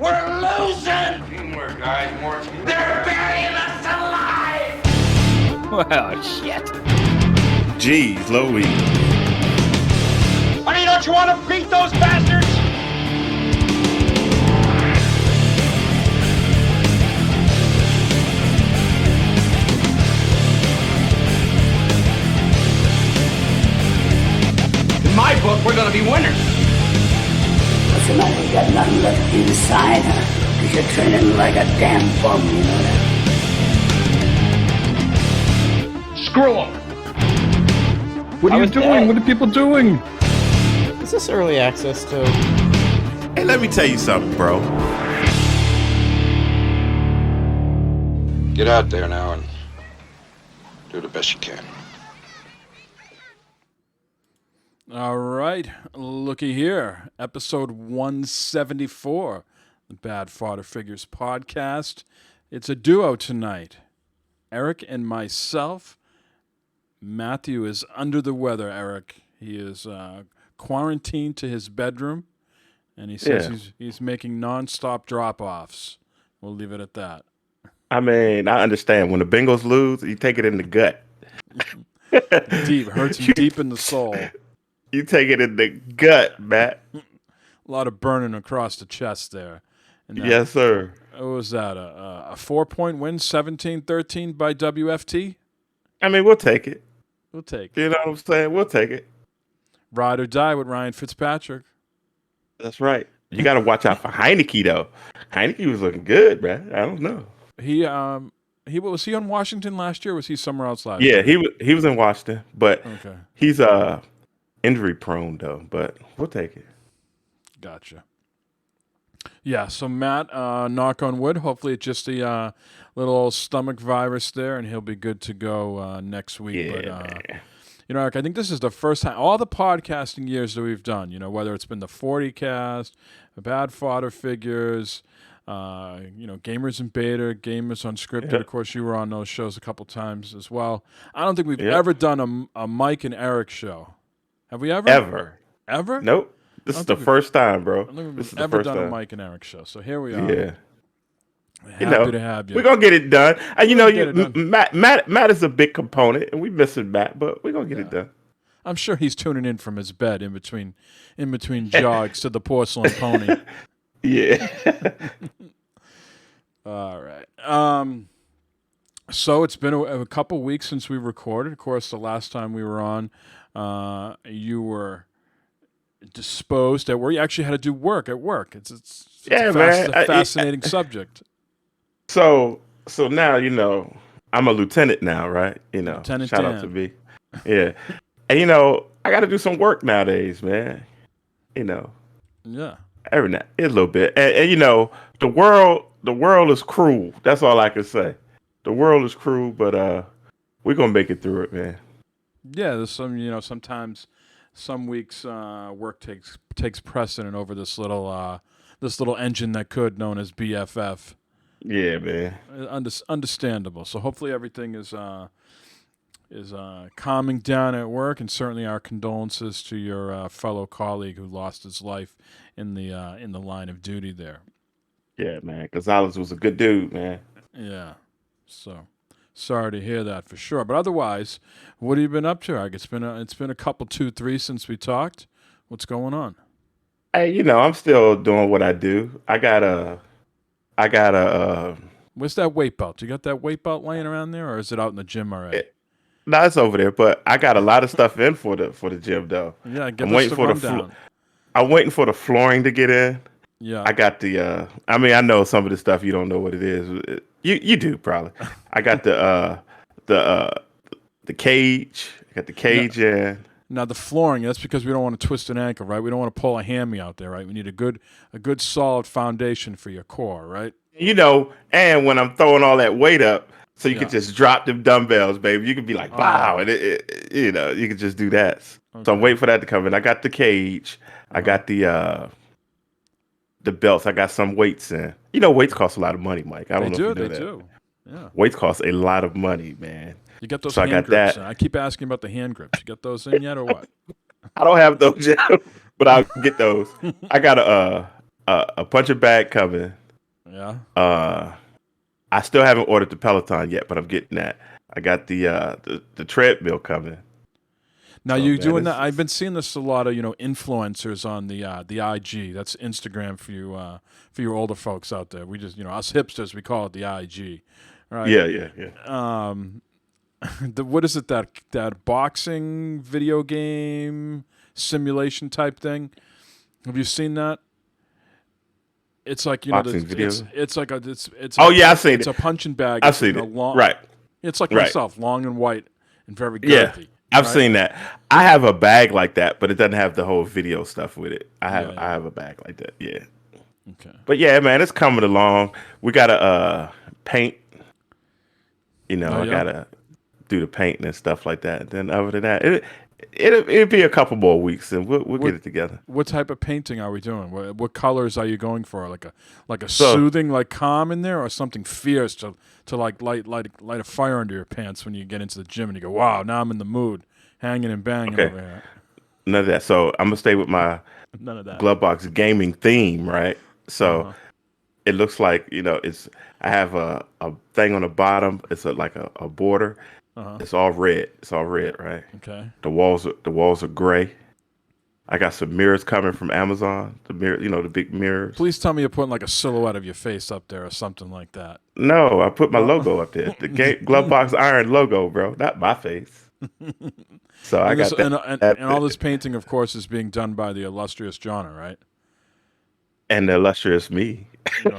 We're losing! Teamwork, guys. More teamwork. They're burying us alive! Well, shit. Jeez Louise. Honey, don't you want to beat those bastards? In my book, we're gonna be winners. What's the matter? You got nothing left inside, huh? Cause you're turning like a damn bum, you know that? Screw them. What are you doing? What are people doing? Is this early access to? Hey, let me tell you something, bro. Get out there now and do the best you can. All right, looky here. Episode 174, the Bad Fodder Figures podcast. It's a duo tonight. Eric and myself. Matthew is under the weather, Eric. He is quarantined to his bedroom, and he says he's making nonstop drop-offs. We'll leave it at that. I mean, I understand. When the Bengals lose, you take it in the gut. Deep, hurts him deep in the soul. You take it in the gut, Matt. A lot of burning across the chest there. And Yes, sir. what was that? A 4-point win, 17-13 by WFT? I mean, we'll take it. We'll take it. You know what I'm saying? We'll take it. Ride or die with Ryan Fitzpatrick. That's right. You got to watch out for Heineke, though. Heineke was looking good, man. I don't know. He was he on Washington last year? Or was he somewhere else last Yeah, year? he was in Washington, but Okay, he's injury prone though. But we'll take it. gotcha. Yeah, so Matt, knock on wood. Hopefully it's just a little stomach virus there, and he'll be good to go next week. Yeah, But man. you know, Eric, I think this is the first time all the podcasting years that we've done. You know, whether it's been the 40 cast, the Bad Fodder Figures. Gamers in Beta, Gamers Unscripted. Yep. Of course, you were on those shows a couple times as well. I don't think we've Yep. ever done a Mike and Eric show. Have we ever? Ever? Nope. This I is don't the think first time, I bro. don't think This is we've the ever first done a time. Mike and Eric show. So here we are. Yeah. Happy to have you. We're gonna get it done. And you We're know, gonna get it done. Matt is a big component, and we missing Matt, but we're gonna get it done. I'm sure he's tuning in from his bed in between jogs to the porcelain pony. Yeah. All right. So it's been a couple weeks since we recorded. Of course, the last time we were on, you were disposed at work. You actually had to do work at work. It's Yeah, a man. a fascinating subject. So now I'm a lieutenant now, right? Lieutenant shout Dan. out to me. Yeah, and I got to do some work nowadays, man. Yeah. Every night, a little bit, and the world is cruel. That's all I can say. The world is cruel, but we're gonna make it through it, man. Yeah, there's sometimes some weeks work takes precedent over this little engine that could, known as BFF. Yeah, man. Understandable. So hopefully everything is calming down at work, and certainly our condolences to your fellow colleague who lost his life in the line of duty there. Yeah, man. Gonzalez was a good dude, man. Yeah. So sorry to hear that for sure. But otherwise, what have you been up to, Eric? It's been a couple 2-3 since we talked. What's going on? Hey, I'm still doing what I do. I got a Where's that weight belt? You got that weight belt laying around there, or is it out in the gym already? No, it's over there, but I got a lot of stuff in for the gym though. Yeah, give I'm us waiting the for the rundown. I'm waiting for the flooring to get in. Yeah. I got the I know some of the stuff you don't know what it is. You do probably. I got the cage. I got the cage in. Now the flooring, that's because we don't want to twist an ankle, right? We don't want to pull a hammy out there, right? We need a good solid foundation for your core, right? And when I'm throwing all that weight up, so you Yeah. can just drop them dumbbells, baby. You can be like, wow, and you can just do that. Okay. So I'm waiting for that to come in. I got the cage. I got the belts. I got some weights in. Weights cost a lot of money, Mike. I don't know if you know that. do. Yeah. Weights cost a lot of money, man. You got those So I hand got grips. that. I keep asking about the hand grips. You got those in yet or what? I don't have those yet, but I'll get those. I got a punching bag coming. Yeah. I still haven't ordered the Peloton yet, but I'm getting that. I got the treadmill coming. Now So, you man, doing that? I've been seeing this a lot of influencers on the IG. That's Instagram for you older folks out there. We just us hipsters we call it the IG, right? Yeah. What is it that boxing video game simulation type thing? Have you seen that? It's like Boxing video. it's like it's Oh yeah, I've seen it's it. a punching bag. I've It's seen a it. long, Right. It's like Right. myself, long and white and very Yeah. girthy. I've right? seen that. I have a bag like that, but it doesn't have the whole video stuff with it. I have a bag like that. Yeah. Okay. But yeah, man, it's coming along. We gotta paint. Oh, yeah? I gotta do the painting and stuff like that. And then other than that, it'll be a couple more weeks, and we'll get it together. What type of painting are we doing? What colors are you going for? Like a So- soothing, like calm in there, or something fierce to like light a fire under your pants when you get into the gym and you go, wow, now I'm in the mood, hanging and banging Okay. over here. None of that. So I'm gonna stay with my None of that. glove box gaming theme, right? So Uh-huh. it looks like I have a thing on the bottom. It's like a border. Uh-huh. It's all red. It's all red, right? Okay. The walls are gray. I got some mirrors coming from Amazon. The mirror, the big mirrors. Please tell me you're putting like a silhouette of your face up there or something like that. No, I put my logo up there. The glove box iron logo, bro. Not my face. So I And, got this, that. and all this painting, of course, is being done by the illustrious Jonna, right? And the illustrious me. No.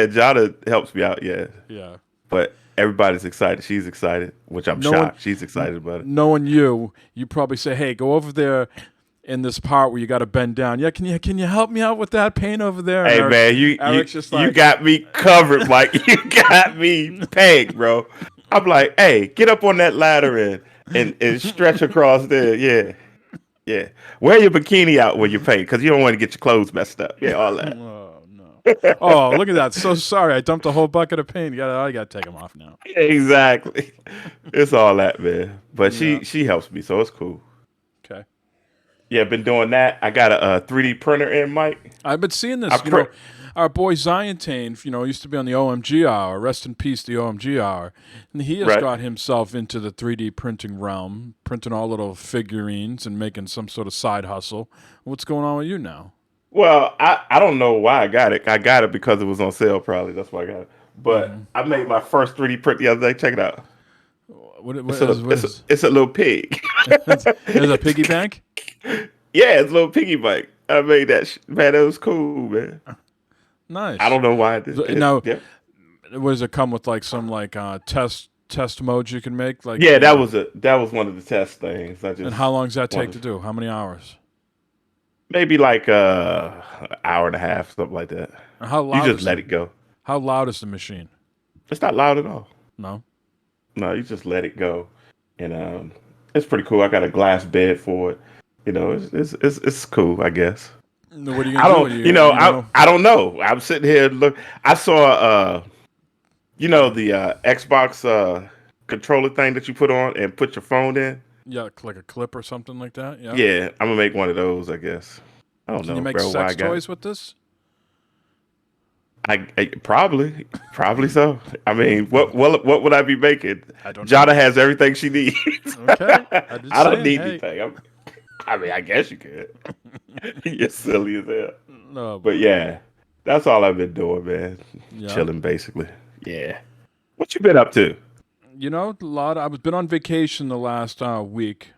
Jonna helps me out, yeah. Yeah. But everybody's excited. She's excited, which I'm No one- shocked. She's excited about it. Knowing you probably say, "Hey, go over there in this part where you got to bend down. Yeah, can you help me out with that paint over there?" Hey, And man, Eric's just you like, got me covered. Like, you got me pegged, bro. I'm like, hey, get up on that ladder and stretch across there. Yeah. Yeah. Wear your bikini out when you paint because you don't want to get your clothes messed up. Yeah, all that. Oh no! Oh, look at that! So sorry, I dumped a whole bucket of paint. I got to take them off now. Exactly. It's all that, man. But she helps me, so it's cool. Okay. Yeah, been doing that. I got a 3D printer in, Mike. I've been seeing this. Our boy Zion used to be on the OMG Hour. Rest in peace, the OMG Hour. And he has got himself into the 3D printing realm, printing all little figurines and making some sort of side hustle. What's going on with you now? Well, I don't know why I got it. I got it because it was on sale, probably. That's why I got it. But I made my first 3D print the other day. Check it out. It's a little pig. There's a piggy bank? Yeah, it's a little piggy bank. I made that. Man, it was cool, man. Nice. I don't know why I did it. Now, Yeah. does it come with like some test modes you can make? Like Yeah, that was one of the test things. And how long does that take to do? How many hours? Maybe like an hour and a half, something like that. And how loud? You just let it go. How loud is the machine? It's not loud at all. No. No, you just let it go, and it's pretty cool. I got a glass bed for it. It's cool, I guess. What are you I gonna don't, do? I don't know. I'm sitting here look. I saw, the Xbox controller thing that you put on and put your phone in. Yeah, like a clip or something like that. Yeah. Yeah, I'm gonna make one of those, I guess. I don't know. Can you make bro, sex toys with this? I probably so. I mean, what would I be making? I don't Jada has everything she needs. Okay. I don't need anything. I mean, I guess you could. You're silly as hell. No, But yeah, that's all I've been doing, man. Yeah. Chilling, basically. Yeah. What you been up to? a lot. I've been on vacation the last week.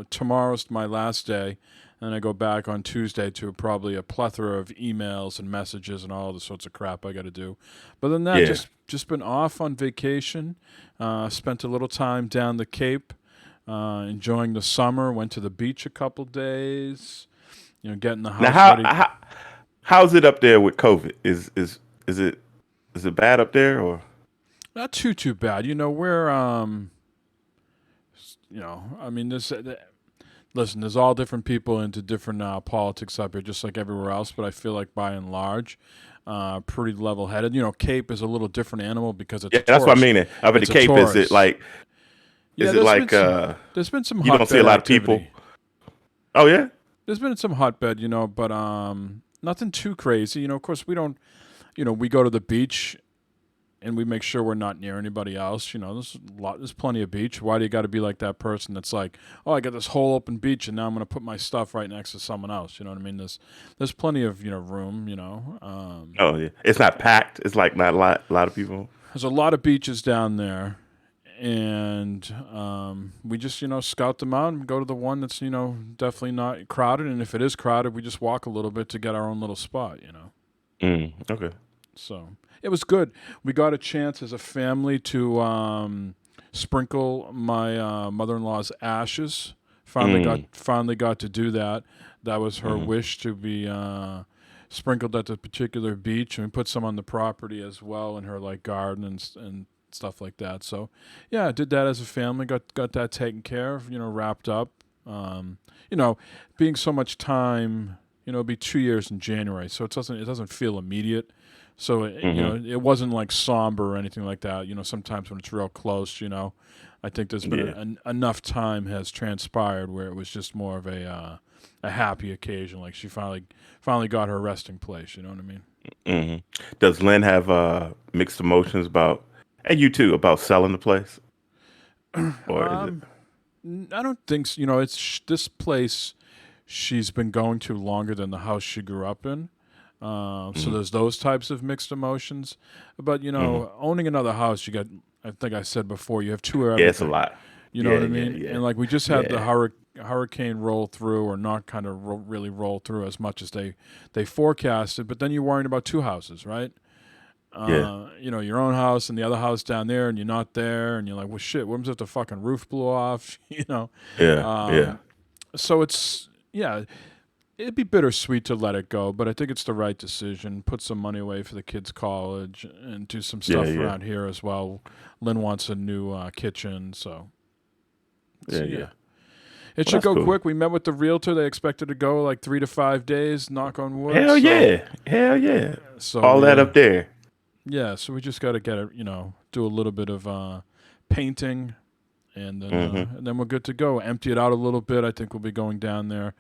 Tomorrow's my last day, and I go back on Tuesday to probably a plethora of emails and messages and all the sorts of crap I got to do. But then that Yeah. just been off on vacation. Spent a little time down the Cape, enjoying the summer. Went to the beach a couple days. Getting the house ready. Now, how's it up there with COVID? Is it bad up there or? Not too bad. We're I mean, listen, there's all different people into different politics up here, just like everywhere else. But I feel like by and large, pretty level-headed. Cape is a little different animal because it's That's what I mean. Up at It's the a Cape, is it tourist. like? Is it like? There's been some. You don't see a hotbed lot of people. activity. Oh yeah. There's been some hotbed, but nothing too crazy. You know, of course we don't. You know, we go to the beach and we make sure we're not near anybody else. You know, there's plenty of beach. Why do you got to be like that person that's like, oh, I got this whole open beach and now I'm going to put my stuff right next to someone else. You know what I mean? There's plenty of, room, Oh yeah, it's not packed. It's like not a lot of people. There's a lot of beaches down there. And we just, scout them out and go to the one that's, definitely not crowded. And if it is crowded, we just walk a little bit to get our own little spot, Okay. So it was good. We got a chance as a family to sprinkle my mother-in-law's ashes. Finally got to do that. That was her wish, to be sprinkled at the particular beach, and we put some on the property as well in her garden and stuff like that. So yeah, I did that as a family. Got that taken care of. Wrapped up. Being so much time. It'll be 2 years in January, so it doesn't feel immediate. So it wasn't like somber or anything like that. Sometimes when it's real close, I think there's been enough time has transpired where it was just more of a happy occasion. Like she finally got her resting place. You know what I mean? Mm-hmm. Does Lynn have mixed emotions about, and you too, about selling the place? Or is it? I don't think so. It's this place she's been going to longer than the house she grew up in. So there's those types of mixed emotions. But, owning another house, you got, I think I said before, you have two of everything. Yeah, it's a lot. You know what I mean? Yeah. And we just had the hurricane roll through, or not kind of really roll through as much as they forecasted. But then you're worrying about two houses, right? Your own house and the other house down there, and you're not there, and you're like, well, shit, what if the fucking roof blew off? Yeah. So it'd be bittersweet to let it go, but I think it's the right decision. Put some money away for the kids' college and do some stuff around here as well. Lynn wants a new kitchen, so Yeah. It should go quick. We met with the realtor. They expected to go 3 to 5 days, knock on wood. Hell yeah. So all that up there. Yeah, so we just got to get it, do a little bit of painting, and then we're good to go. Empty it out a little bit. I think we'll be going down there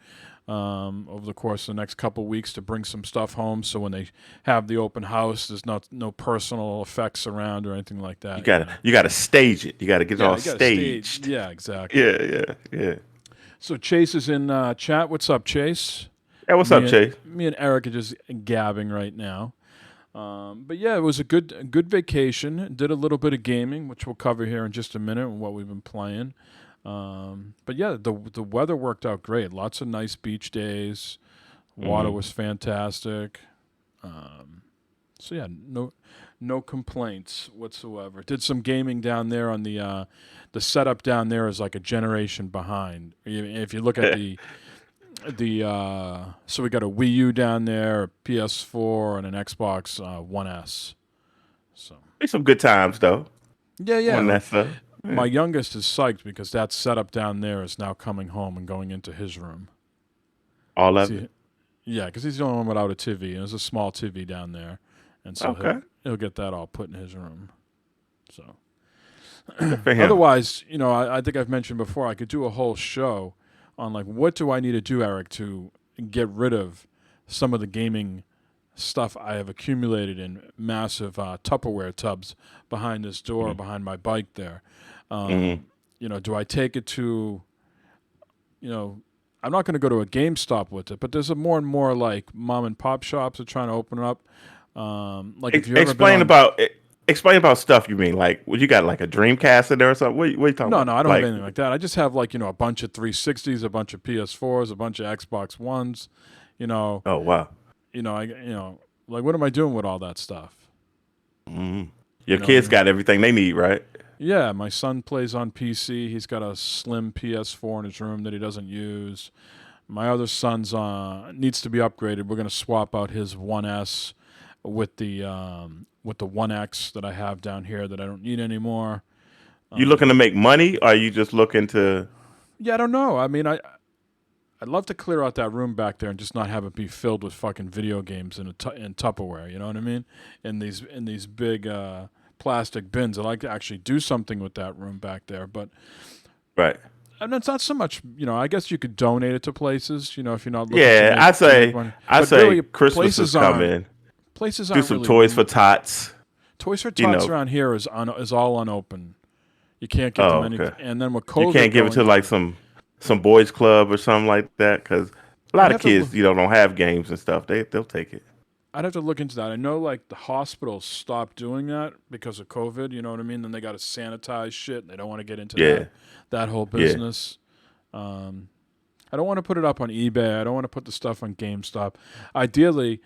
over the course of the next couple weeks to bring some stuff home. So when they have the open house, there's no personal effects around or anything like that. You gotta stage it. You gotta get it all staged. Yeah, exactly. Yeah. So Chase is in chat. What's up, Chase? Hey, what's up, Chase? Me and Eric are just gabbing right now. But yeah, it was a good vacation. Did a little bit of gaming, which we'll cover here in just a minute, and what we've been playing. But yeah, the weather worked out great. Lots of nice beach days. Water was fantastic. So yeah, no complaints whatsoever. Did some gaming down there on the setup down there is like a generation behind. If you look at so we got a Wii U down there, a PS4, and an Xbox One S. So It's some good times though. Yeah. On that stuff. My youngest is psyched because that setup down there is now coming home and going into his room. All of it. Yeah, because he's the only one without a TV. And there's a small TV down there, and so he'll get that all put in his room. So otherwise, I think I've mentioned before, I could do a whole show on what do I need to do, Eric, to get rid of some of the gaming stuff I have accumulated in massive Tupperware tubs behind this door, behind my bike there. Do I take it to, I'm not going to go to a GameStop with it, but there's a more and more mom and pop shops are trying to open up. If you Explain about stuff you mean. You got a Dreamcast in there or something? What are you talking about? No, I don't have anything like that. I just have a bunch of 360s, a bunch of PS4s, a bunch of Xbox Ones. Oh wow. What am I doing with all that stuff? Your kids got everything they need, right? Yeah, my son plays on PC. He's got a slim PS4 in his room that he doesn't use. My other son's needs to be upgraded. We're going to swap out his 1S with the 1X that I have down here that I don't need anymore. You looking to make money, or are you just looking to? Yeah, I don't know. I mean, I'd love to clear out that room back there and just not have it be filled with fucking video games in Tupperware. You know what I mean? In these big plastic bins. I'd like to actually do something with that room back there, but right. And it's not so much, I guess you could donate it to places, if you're not looking to Yeah, make, to make money. I But say really, Christmas is coming. Places Do aren't some really toys for tots. Toys for You Tots know. around here is all unopened. You can't give Oh, them any. okay. And then with COVID You can't give it to going like on, some boys club or something like that because a I'd lot of have to kids look, don't have games and stuff. They'll take it. I'd have to look into that. I know like the hospitals stopped doing that because of COVID. You know what I mean? Then they got to sanitize shit. They don't want to get into Yeah, that whole yeah. business. I don't want to put it up on eBay. I don't want to put the stuff on GameStop. Ideally,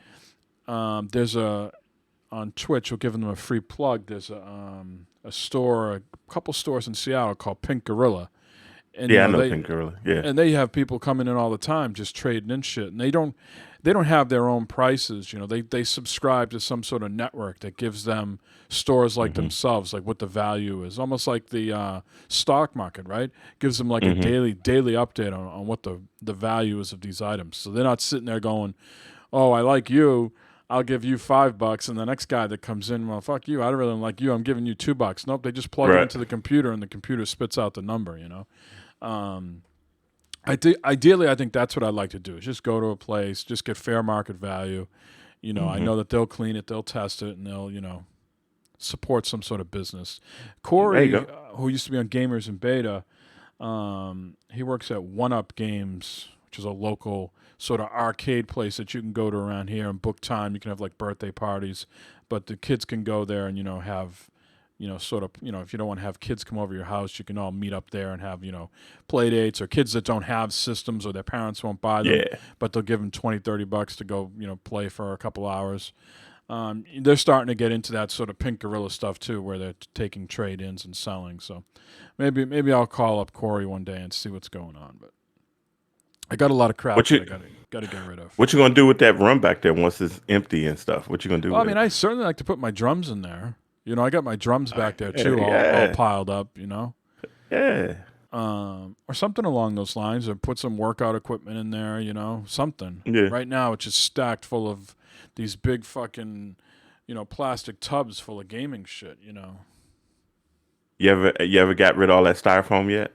there's on Twitch. We're giving them a free plug. There's a store, a couple stores in Seattle called Pink Gorilla, and Yeah, I know Pink Gorilla. Yeah. and they have people coming in all the time just trading in shit, and they don't have their own prices. They subscribe to some sort of network that gives them stores like themselves, like what the value is, almost like the stock market, right? Gives them like a daily update on what the value is of these items. So they're not sitting there going, "Oh, I like you, I'll give you $5," and the next guy that comes in, "Well, fuck you, I don't really like you, I'm giving you $2." Nope, they just plug it Right. into the computer, and the computer spits out the number. Ideally, I think that's what I'd like to do. Is just go to a place, just get fair market value. I know that they'll clean it, they'll test it, and they'll support some sort of business. There you Corey, go. who used to be on Gamers in Beta, he works at One Up Games, which is a local sort of arcade place that you can go to around here and book time. You can have like birthday parties, but the kids can go there and have sort of, if you don't want to have kids come over your house, you can all meet up there and have, play dates, or kids that don't have systems or their parents won't buy them, Yeah. but they'll give them $20-$30 to go, play for a couple hours. They're starting to get into that sort of Pink Gorilla stuff too, where they're taking trade-ins and selling. So maybe I'll call up Corey one day and see what's going on. But I got a lot of crap What you- that I gotta get rid of. What you gonna do with that room back there once it's empty and stuff? What you gonna do? Well, I with mean, it? I certainly like to put my drums in there. I got my drums back there too, Yeah. all piled up. Yeah. Or something along those lines, or put some workout equipment in there. Something. Yeah. Right now, it's just stacked full of these big fucking, plastic tubs full of gaming shit. You ever got rid of all that styrofoam yet?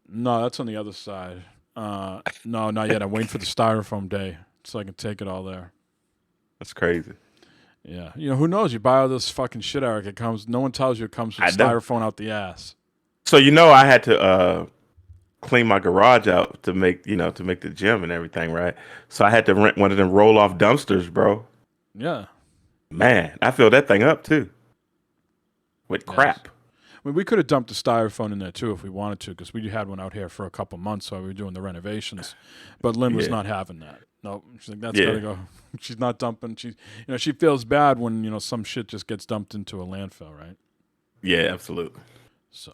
No, that's on the other side. No, not yet. I'm waiting for the styrofoam day so I can take it all there. That's crazy. Yeah. Who knows? You buy all this fucking shit, Eric. It comes. No one tells you it comes with I know. styrofoam out the ass. So I had to clean my garage out to make the gym and everything, right? So I had to rent one of them roll off dumpsters, bro. Yeah. Man, I filled that thing up too with Yes. crap. I mean, we could have dumped the styrofoam in there too if we wanted to, because we had one out here for a couple months while we were doing the renovations. But Lynn was Yeah. not having that. No, she's like, that's Yeah. gotta go. She's not dumping. She feels bad when some shit just gets dumped into a landfill, right? Yeah, absolutely. So,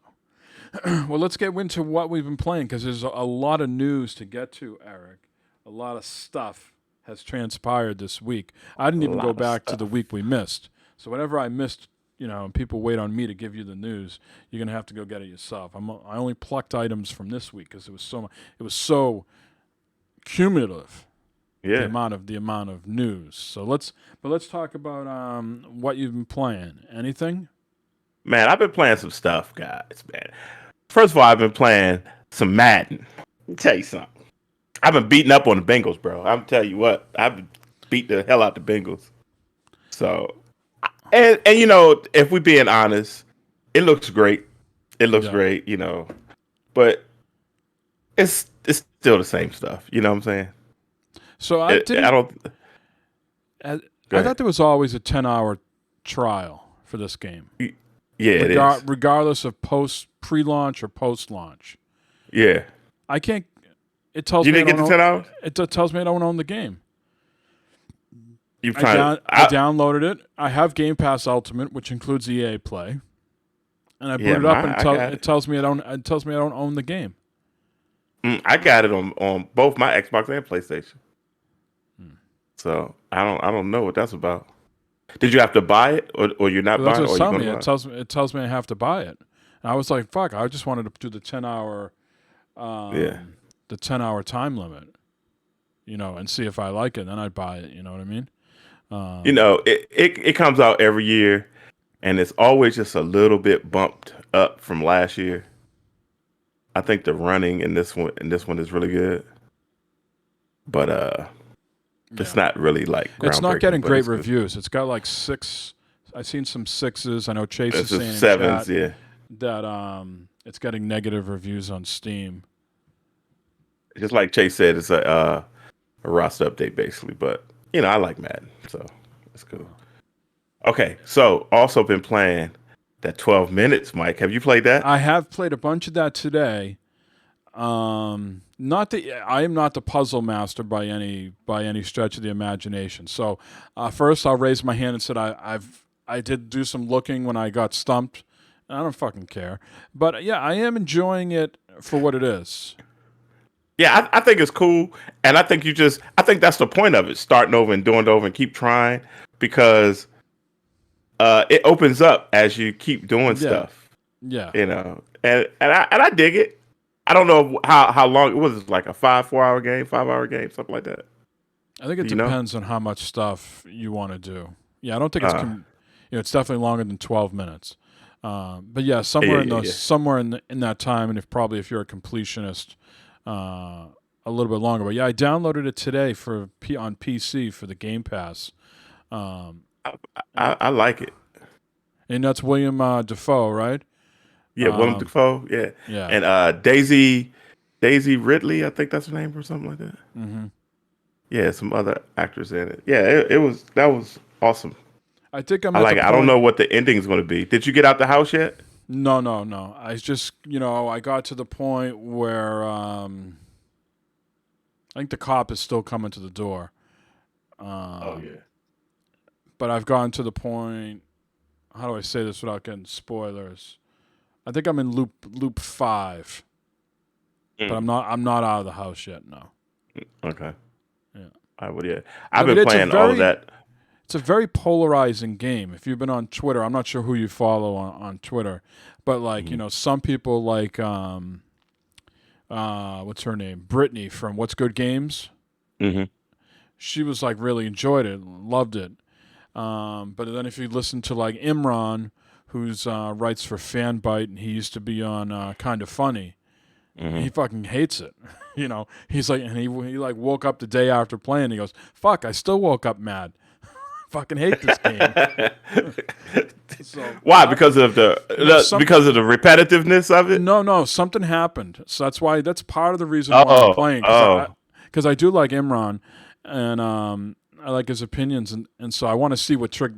well, let's get into what we've been playing, because there's a lot of news to get to, Eric. A lot of stuff has transpired this week. I didn't even lot go of back to the stuff. week we missed. So whatever I missed, and people wait on me to give you the news, you're gonna have to go get it yourself. I only plucked items from this week because it was so cumulative. Yeah. The amount of news. So let's talk about what you've been playing. Anything? Man, I've been playing some stuff, guys, man. First of all, I've been playing some Madden. Let me tell you something. I've been beating up on the Bengals, bro. I'm telling you what, I've been beat the hell out the Bengals. So, and if we're being honest, it looks great. It looks Yeah. great, but it's still the same stuff. You know what I'm saying? So I didn't. I don't. I Go ahead. thought there was always a 10-hour trial for this game, Yeah, it is. regardless of pre-launch or post-launch. Yeah. I can't. It tells You me didn't get the 10 hours? It tells me I don't own the game. You've I tried. downloaded it. I have Game Pass Ultimate, which includes EA Play, and I boot Yeah, it up, I and got it tells me I don't. It tells me I don't own the game. I got it on both my Xbox and PlayStation. So I don't know what that's about. Did you have to buy it, or you're not But that's buying it, what or it's you telling going me. to buy it? It tells me I have to buy it. And I was like, fuck. I just wanted to do the 10-hour. Yeah. The 10-hour time limit. And see if I like it, then I'd buy it. You know what I mean? It comes out every year, and it's always just a little bit bumped up from last year. I think the running in this one is really good, but it's not really like groundbreaking. It's not getting but great it's good. reviews. It's got like 6. I've seen some 6s. I know Chase is It's saying in sevens, chat yeah. that it's getting negative reviews on Steam. Just like Chase said, it's a roster update basically. But I like Madden, so it's cool. Okay, so also been playing that 12 minutes, Mike. Have you played that? I have played a bunch of that today. I am not the puzzle master by any stretch of the imagination. So first, I'll raise my hand and said I did do some looking when I got stumped. I don't fucking care, but yeah, I am enjoying it for what it is. Yeah, I think it's cool, and I think that's the point of it: starting over and doing it over and keep trying, because it opens up as you keep doing stuff. Yeah, and I dig it. I don't know how long it was. Like a 4 hour game, 5 hour game, something like that. I think it depends on how much stuff you want to do. Yeah, I don't think it's definitely longer than 12 minutes. But yeah, somewhere in that time, and if you're a completionist, a little bit longer. But yeah, I downloaded it today on PC for the Game Pass. I like it. And that's William Dafoe, right? Yeah, Willem Dafoe. Yeah, Yeah. And Daisy Ridley, I think that's her name or something like that. Mm-hmm. Yeah, some other actors in it. Yeah, that was awesome. I think I like it. I don't know what the ending is going to be. Did you get out the house yet? No. I just, I got to the point where I think the cop is still coming to the door. Oh yeah. But I've gotten to the point. How do I say this without getting spoilers? I think I'm in loop 5, but I'm not out of the house yet. No. Okay. Yeah. I've been playing all of that. It's a very polarizing game. If you've been on Twitter, I'm not sure who you follow on Twitter, but like some people like what's her name, Brittany from What's Good Games. Mm-hmm. She was like really enjoyed it, loved it. But then if you listen to like Imran, who's writes for Fanbyte, and he used to be on Kind of Funny, he fucking hates it. He's like, and he like woke up the day after playing. He goes, "Fuck, I still woke up mad. Fucking hate this game." So, why? Because of because of the repetitiveness of it? No, something happened. So that's part of the reason why I'm playing. Because I do like Imran, and I like his opinions, and so I want to see what trick.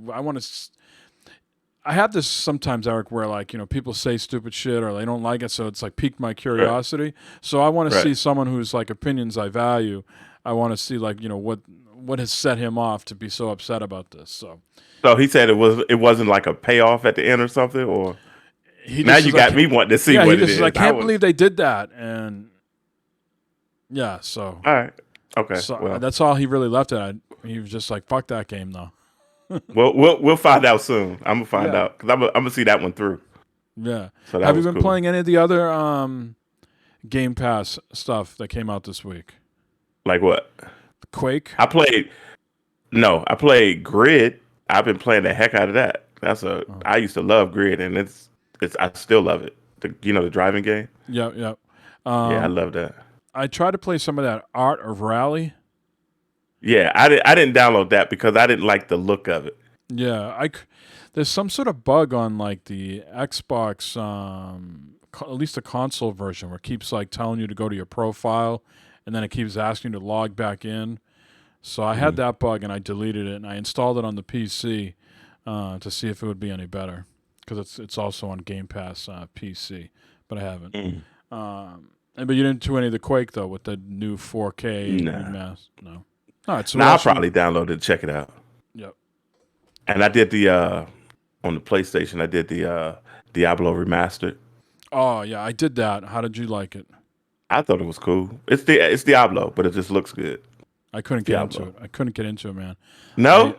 I have this sometimes, Eric, where like people say stupid shit or they don't like it, so it's like piqued my curiosity. Right. So I want to see someone whose like opinions I value. I want to see like what has set him off to be so upset about this. So he said it wasn't like a payoff at the end or something, or now you got me wanting to see what it is. I can't believe they did that, and yeah. So all right, okay. So that's all he really left it at. He was just like, "Fuck that game, though." Well, we'll find out soon. I'm gonna find out because I'm gonna see that one through. Yeah. So have you been playing any of the other Game Pass stuff that came out this week? Like what? Quake. I played Grid. I've been playing the heck out of that. I used to love Grid, and it's I still love it. The driving game. Yeah. Yeah, I love that. I tried to play some of that Art of Rally. Yeah, I didn't download that because I didn't like the look of it. Yeah, there's some sort of bug on like the Xbox, at least the console version, where it keeps like telling you to go to your profile, and then it keeps asking you to log back in. So I had that bug, and I deleted it, and I installed it on the PC to see if it would be any better, because it's also on Game Pass PC, but I haven't. But you didn't do any of the Quake though with the new 4K remaster? No. All right, so I'll probably download it and check it out. Yep. And I did the on the PlayStation. I did the Diablo remastered. Oh yeah, I did that. How did you like it? I thought it was cool. It's Diablo, but it just looks good. I couldn't get into it, man. No.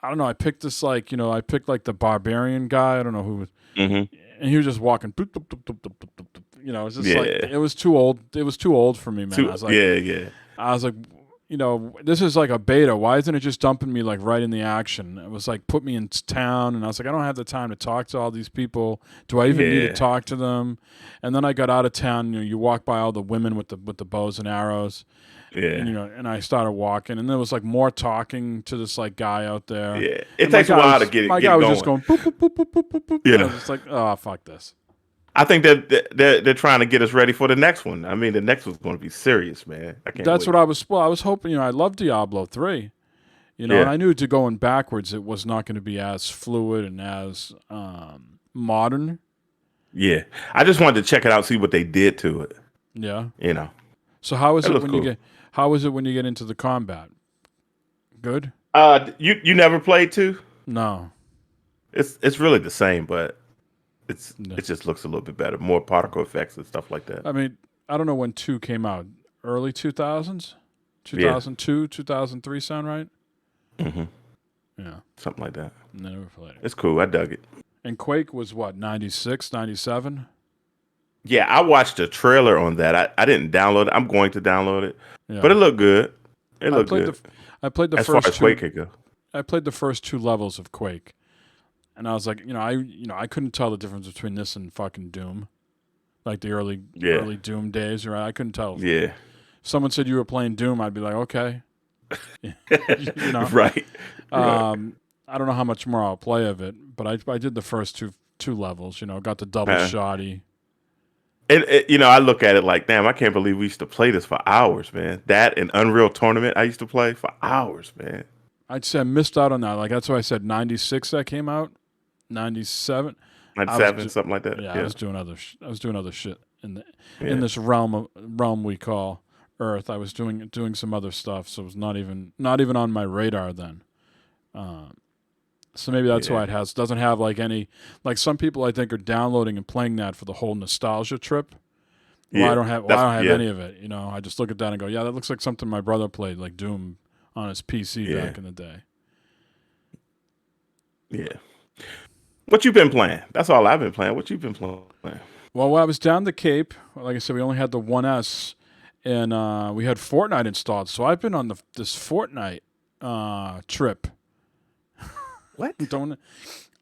I don't know. I picked this like the barbarian guy. I don't know who was, and he was just walking. Boop, boop, boop, boop, boop, boop, boop. It's just like it was too old. It was too old for me, man. I was like, yeah. I was like, this is like a beta. Why isn't it just dumping me like right in the action? It was like put me in town, and I was like, I don't have the time to talk to all these people. Do I even need to talk to them? And then I got out of town. You walk by all the women with the bows and arrows. Yeah. And I started walking, and there was like more talking to this like guy out there. Yeah. It takes a while to get it. My guy was just going boop, boop, boop, boop, boop, boop, boop. Yeah. And I was just like, oh, fuck this. I think that they're trying to get us ready for the next one. I mean, the next one's going to be serious, man. I can't. That's wait. what I was. Well, I was hoping. I love Diablo 3. And I knew to going backwards, it was not going to be as fluid and as modern. Yeah, I just wanted to check it out, see what they did to it. Yeah. So how is it when you get? How is it when you get into the combat? Good. You never played 2? No. It's really the same, but it just looks a little bit better, more particle effects and stuff like that. I mean, I don't know when 2 came out. Early 2000s, 2002, 2003 sound right? Mm-hmm. Yeah, something like that. Never played it. It's cool. I dug it. And Quake was what, 96, 97? Yeah, I watched a trailer on that. I didn't download it. I'm going to download it, but it looked good. It looked good. I played the as first far as Quake could go. I played the first 2 levels of Quake, and I was like, I couldn't tell the difference between this and fucking Doom, like the early Doom days. Right? I couldn't tell. Yeah. Someone said you were playing Doom, I'd be like, okay. Right. I don't know how much more I'll play of it, but I did the first two levels. Got the double shotty. I look at it like, damn, I can't believe we used to play this for hours, man. That and Unreal Tournament, I used to play for hours, man. I'd say I missed out on that. Like that's why I said 96 that came out, 97, 97, something like that. Yeah, I was doing other shit in this realm we call Earth. I was doing some other stuff, so it was not even on my radar then. So maybe that's why it doesn't have like any, like some people I think are downloading and playing that for the whole nostalgia trip. Well, I don't have any of it. I just look at that and go, yeah, that looks like something my brother played, like Doom on his PC back in the day. Yeah. What you been playing? That's all I've been playing. What you been playing? Well, when I was down the Cape, like I said, we only had the 1S, and we had Fortnite installed. So I've been on this Fortnite trip. What?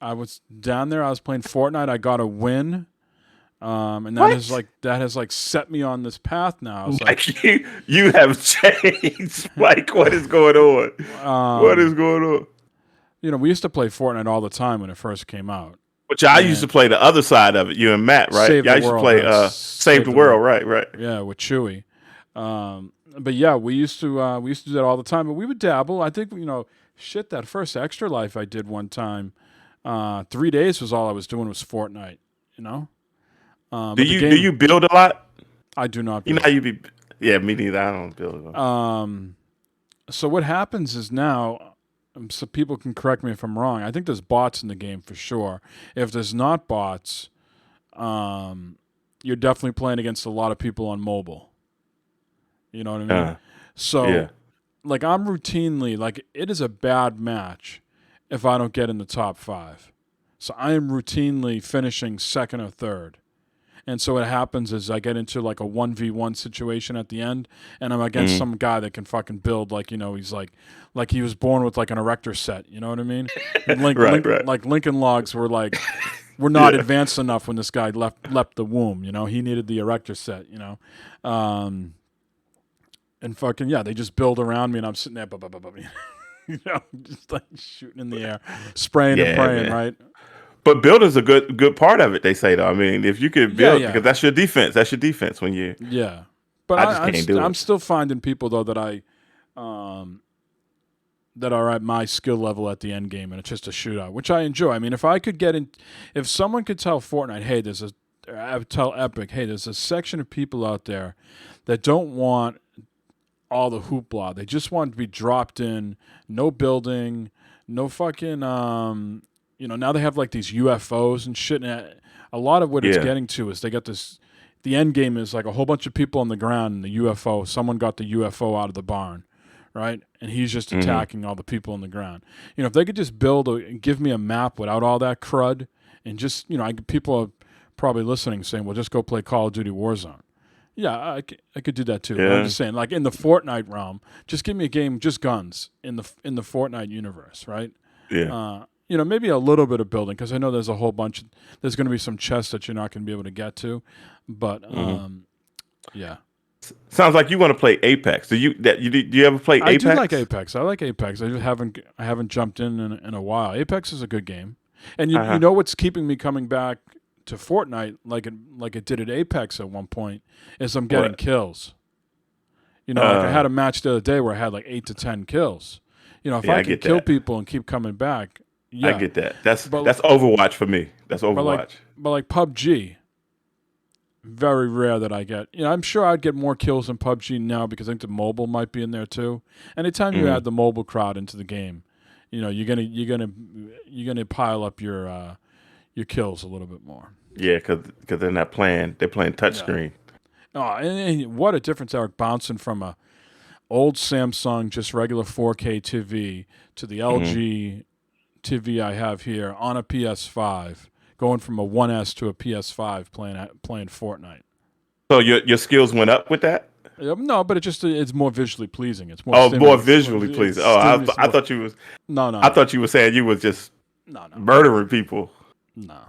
I was down there. I was playing Fortnite. I got a win, and that has set me on this path now. I was like, you have changed. Like, what is going on? What is going on? We used to play Fortnite all the time when it first came out. Which I used to play the other side of it. You and Matt, right? Save the used World, to play Save the World, right? Yeah, with Chewy. But yeah, we used to do that all the time. But we would dabble. I think that first Extra Life I did one time, 3 days was all I was doing was Fortnite. Do you build a lot? I do not. Build. How you be? Yeah, me neither. I don't build a lot. So what happens is now, so people can correct me if I'm wrong. I think there's bots in the game for sure. If there's not bots, you're definitely playing against a lot of people on mobile. You know what I mean? So, like, I'm routinely, like, it is a bad match if I don't get in the top 5. So I am routinely finishing second or third. And so what happens is I get into, like, a 1v1 situation at the end, and I'm against some guy that can fucking build, like, he's like he was born with, like, an erector set. You know what I mean? Right. Like, Lincoln Logs were, like, we're not advanced enough when this guy left the womb. He needed the erector set, and fucking, they just build around me, and I'm sitting there, just like shooting in the air, spraying and praying, man. Right? But building's a good part of it, they say, though. I mean, if you could build, because that's your defense. That's your defense when you... Yeah. But I'm still finding people, though, that that are at my skill level at the end game, and it's just a shootout, which I enjoy. I mean, if someone could tell Fortnite, hey, tell Epic, hey, there's a section of people out there that don't want all the hoopla. They just want to be dropped in, no building, no fucking, now they have like these UFOs and shit. And a lot of what it's getting to is they got this, the end game is like a whole bunch of people on the ground and the UFO, someone got the UFO out of the barn, right? And he's just attacking all the people on the ground. If they could just give me a map without all that crud and just, people are probably listening saying, well, just go play Call of Duty Warzone. Yeah, I could do that too. Yeah. I'm just saying, like in the Fortnite realm, just give me a game, just guns in the Fortnite universe, right? Yeah. Maybe a little bit of building because I know there's a whole bunch. There's going to be some chests that you're not going to be able to get to, but yeah. Sounds like you want to play Apex. Do you ever play Apex? I do like Apex. I like Apex. I just haven't jumped in a while. Apex is a good game, and you know what's keeping me coming back to Fortnite like it did at Apex at one point is I'm getting kills. Like I had a match the other day where I had like 8 to 10 kills. If I can kill people and keep coming back, yeah. I get that. That's Overwatch for me. That's Overwatch. But like PUBG, very rare that I get. I'm sure I'd get more kills in PUBG now because I think the mobile might be in there too. Anytime you add the mobile crowd into the game, you're gonna pile up your kills a little bit more. Yeah, because they're not playing. They're playing touchscreen. Oh, and what a difference, Eric, bouncing from a old Samsung, just regular 4K TV to the LG TV I have here on a PS5, going from a 1S to a PS5 playing Fortnite. So your skills went up with that? No, but it's more visually pleasing. It's more more visually pleasing. I thought you was I thought you were saying you was just murdering people. No.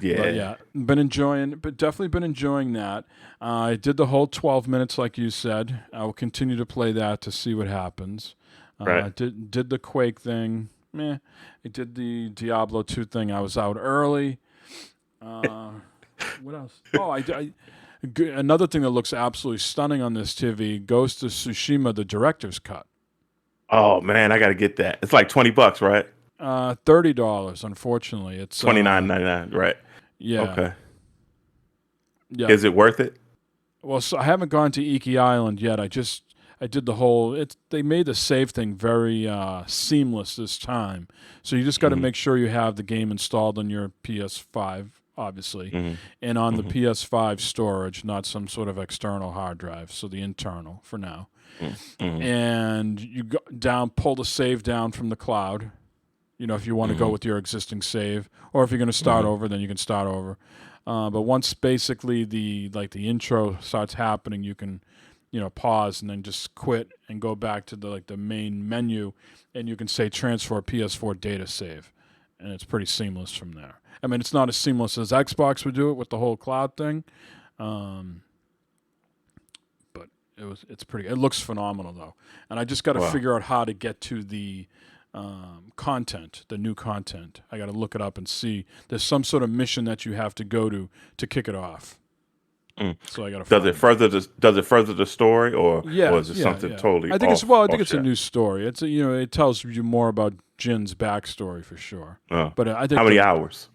Yeah. But definitely been enjoying that. I did the whole 12 minutes like you said. I will continue to play that to see what happens. Right. Did the Quake thing. I did the Diablo 2 thing. I was out early. What else? Oh, another thing that looks absolutely stunning on this TV, Ghost of Tsushima, the director's cut. Oh man, I got to get that. It's like $20, right? $30. Unfortunately, it's $29.99. Right. Yeah. Okay. Yeah. Is it worth it? Well, so I haven't gone to Iki Island yet. I did the whole. They made the save thing very seamless this time. So you just got to make sure you have the game installed on your PS5, obviously, and on the PS5 storage, not some sort of external hard drive. So the internal for now. And you go pull the save down from the cloud. If you want to go with your existing save, or if you're going to start over, then you can start over. But once basically the intro starts happening, you can, pause and then just quit and go back to the main menu, and you can say transfer PS4 data save, and it's pretty seamless from there. I mean, it's not as seamless as Xbox would do it with the whole cloud thing, but it's pretty. It looks phenomenal though, and I just got to figure out how to get to the content, the new content. I got to look it up and see. There's some sort of mission that you have to go to kick it off. So I got to. Does it further the story, or is it something totally? I think it's a new story. It's it tells you more about Jin's backstory for sure. But I think how many hours?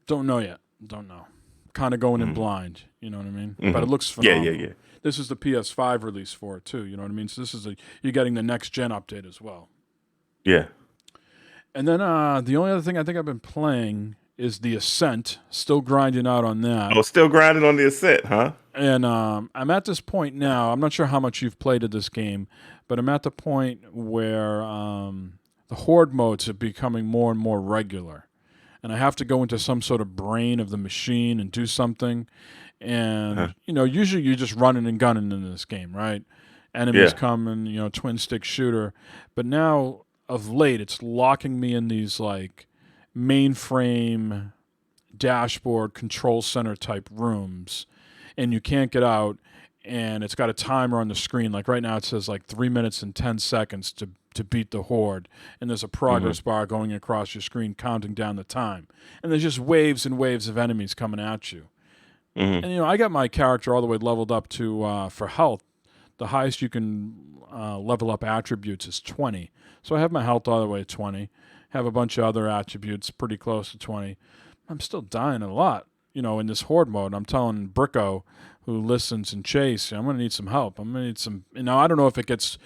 Don't know yet. Don't know. Kind of going in blind. You know what I mean? But it looks phenomenal. Yeah. This is the PS5 release for it too. You know what I mean? So this is you're getting the next gen update as well. Yeah. And then the only other thing I think I've been playing is The Ascent. Still grinding out on that. Oh, still grinding on The Ascent, huh? And I'm at this point now. I'm not sure how much you've played of this game, but I'm at the point where the horde modes are becoming more and more regular. And I have to go into some sort of brain of the machine and do something. And, usually you're just running and gunning in this game, right? Enemies come and, twin stick shooter. But now, of late, it's locking me in these like mainframe dashboard control center type rooms, and you can't get out, and it's got a timer on the screen. Like right now it says like 3 minutes and 10 seconds to beat the horde, and there's a progress bar going across your screen counting down the time, and there's just waves and waves of enemies coming at you. And I got my character all the way leveled up to for health. The highest you can level up attributes is 20. So I have my health all the way to 20. Have a bunch of other attributes pretty close to 20. I'm still dying a lot, in this horde mode. I'm telling Bricko, who listens, and Chase, I'm going to need some help. I'm going to need some. I don't know if it gets,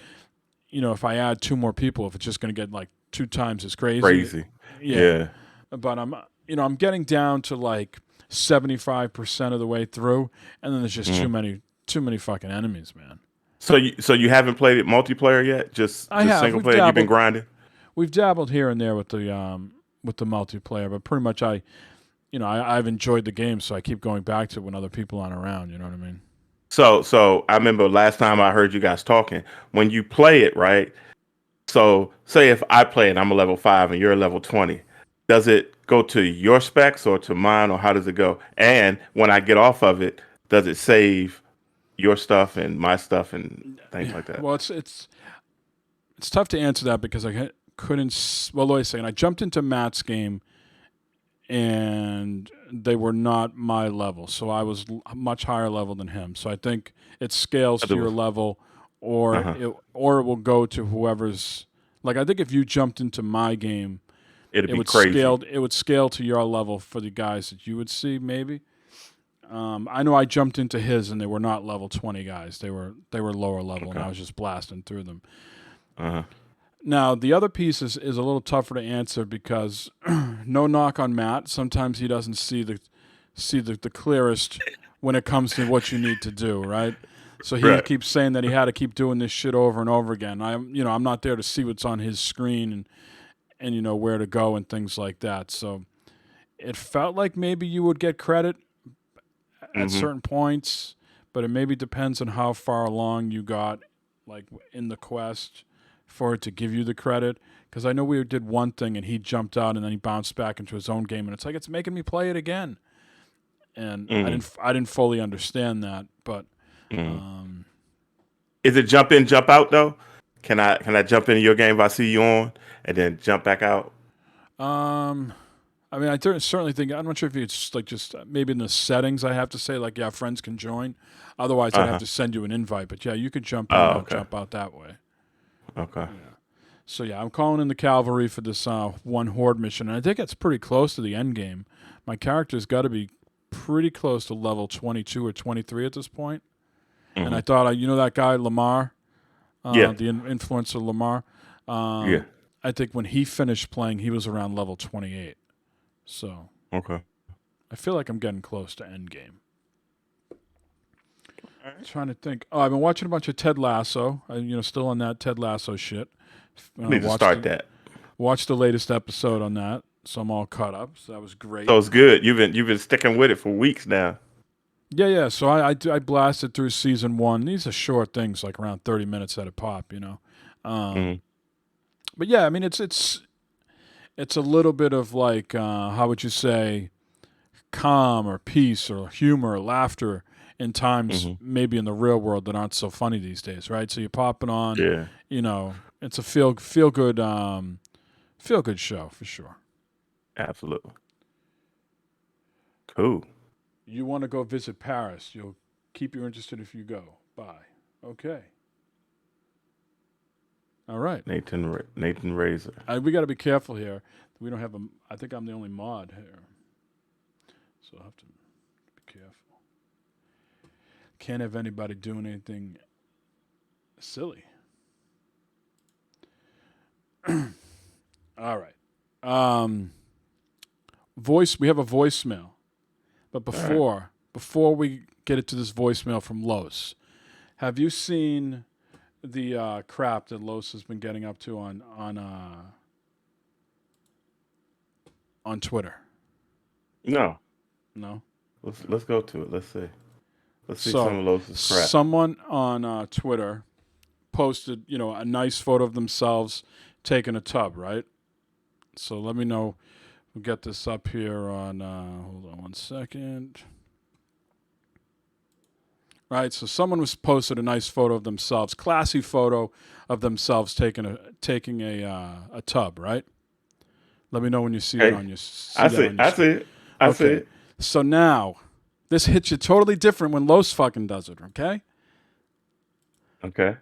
if I add 2 more people, if it's just going to get like 2 times as crazy. Yeah. But I'm getting down to like 75% of the way through, and then there's just too many fucking enemies, man. So you haven't played it multiplayer yet? Just single player? You've been grinding? We've dabbled here and there with the multiplayer, but pretty much I've enjoyed the game, so I keep going back to it when other people aren't around. You know what I mean? So I remember last time I heard you guys talking when you play it, right? So say if I play it, I'm a level 5 and you're a level 20. Does it go to your specs or to mine, or how does it go? And when I get off of it, does it save your stuff and my stuff and things like that? Well, it's tough to answer that because I couldn't. Well, wait a second. I jumped into Matt's game, and they were not my level, so I was much higher level than him. So I think it scales to your level, or it will go to whoever's. Like I think if you jumped into my game, It'd be crazy. It would scale to your level for the guys that you would see. Maybe. I know I jumped into his, and they were not level 20 guys. They were lower level, and I was just blasting through them. Now, the other piece is a little tougher to answer because no knock on Matt. Sometimes he doesn't see the clearest when it comes to what you need to do, right? So he keeps saying that he had to keep doing this shit over and over again. I'm not there to see what's on his screen and where to go and things like that. So it felt like maybe you would get credit at certain points, but it maybe depends on how far along you got, like in the quest, for it to give you the credit. Because I know we did one thing and he jumped out and then he bounced back into his own game, and it's like it's making me play it again. And I didn't fully understand that, but is it jump in, jump out though? Can I jump into your game if I see you on and then jump back out? I mean, I certainly think, I'm not sure if it's like just maybe in the settings I have to say, like, yeah, friends can join. Otherwise, I'd have to send you an invite. But, yeah, you could jump in and jump out that way. Okay. Yeah. So, yeah, I'm calling in the cavalry for this one horde mission. And I think it's pretty close to the end game. My character's got to be pretty close to level 22 or 23 at this point. And I thought, that guy, Lamar, the influencer Lamar, I think when he finished playing, he was around level 28. So I feel like I'm getting close to end game. I'm trying to think. Oh, I've been watching a bunch of Ted Lasso. Still on that Ted Lasso shit. Need to start that. Watched the latest episode on that, so I'm all caught up. So that was great. So it's good. You've been sticking with it for weeks now. Yeah. So I blasted through season 1. These are short things, like around 30 minutes at a pop. But yeah, I mean it's a little bit of like, how would you say, calm or peace or humor or laughter in times maybe in the real world that aren't so funny these days, right? So you're popping on, it's a feel good show for sure. Absolutely. Cool. You want to go visit Paris? You'll keep you interested if you go. Bye. Okay. All right. Nathan Razor. We got to be careful here. We don't have I think I'm the only mod here. So I'll have to be careful. Can't have anybody doing anything silly. All right. We have a voicemail. But before we get into this voicemail from Los, have you seen the crap that Los has been getting up to on Twitter? No. Let's go to it. Let's see. Let's see some of Los's crap. Someone on Twitter posted, a nice photo of themselves taking a tub, right? So let me know. We'll get this up here on. Hold on one second. Right, so someone was posted a nice photo of themselves, classy photo of themselves taking a tub, right? Let me know when you see it on your. I see it. I see it. So now, this hits you totally different when Los fucking does it. Okay. Okay.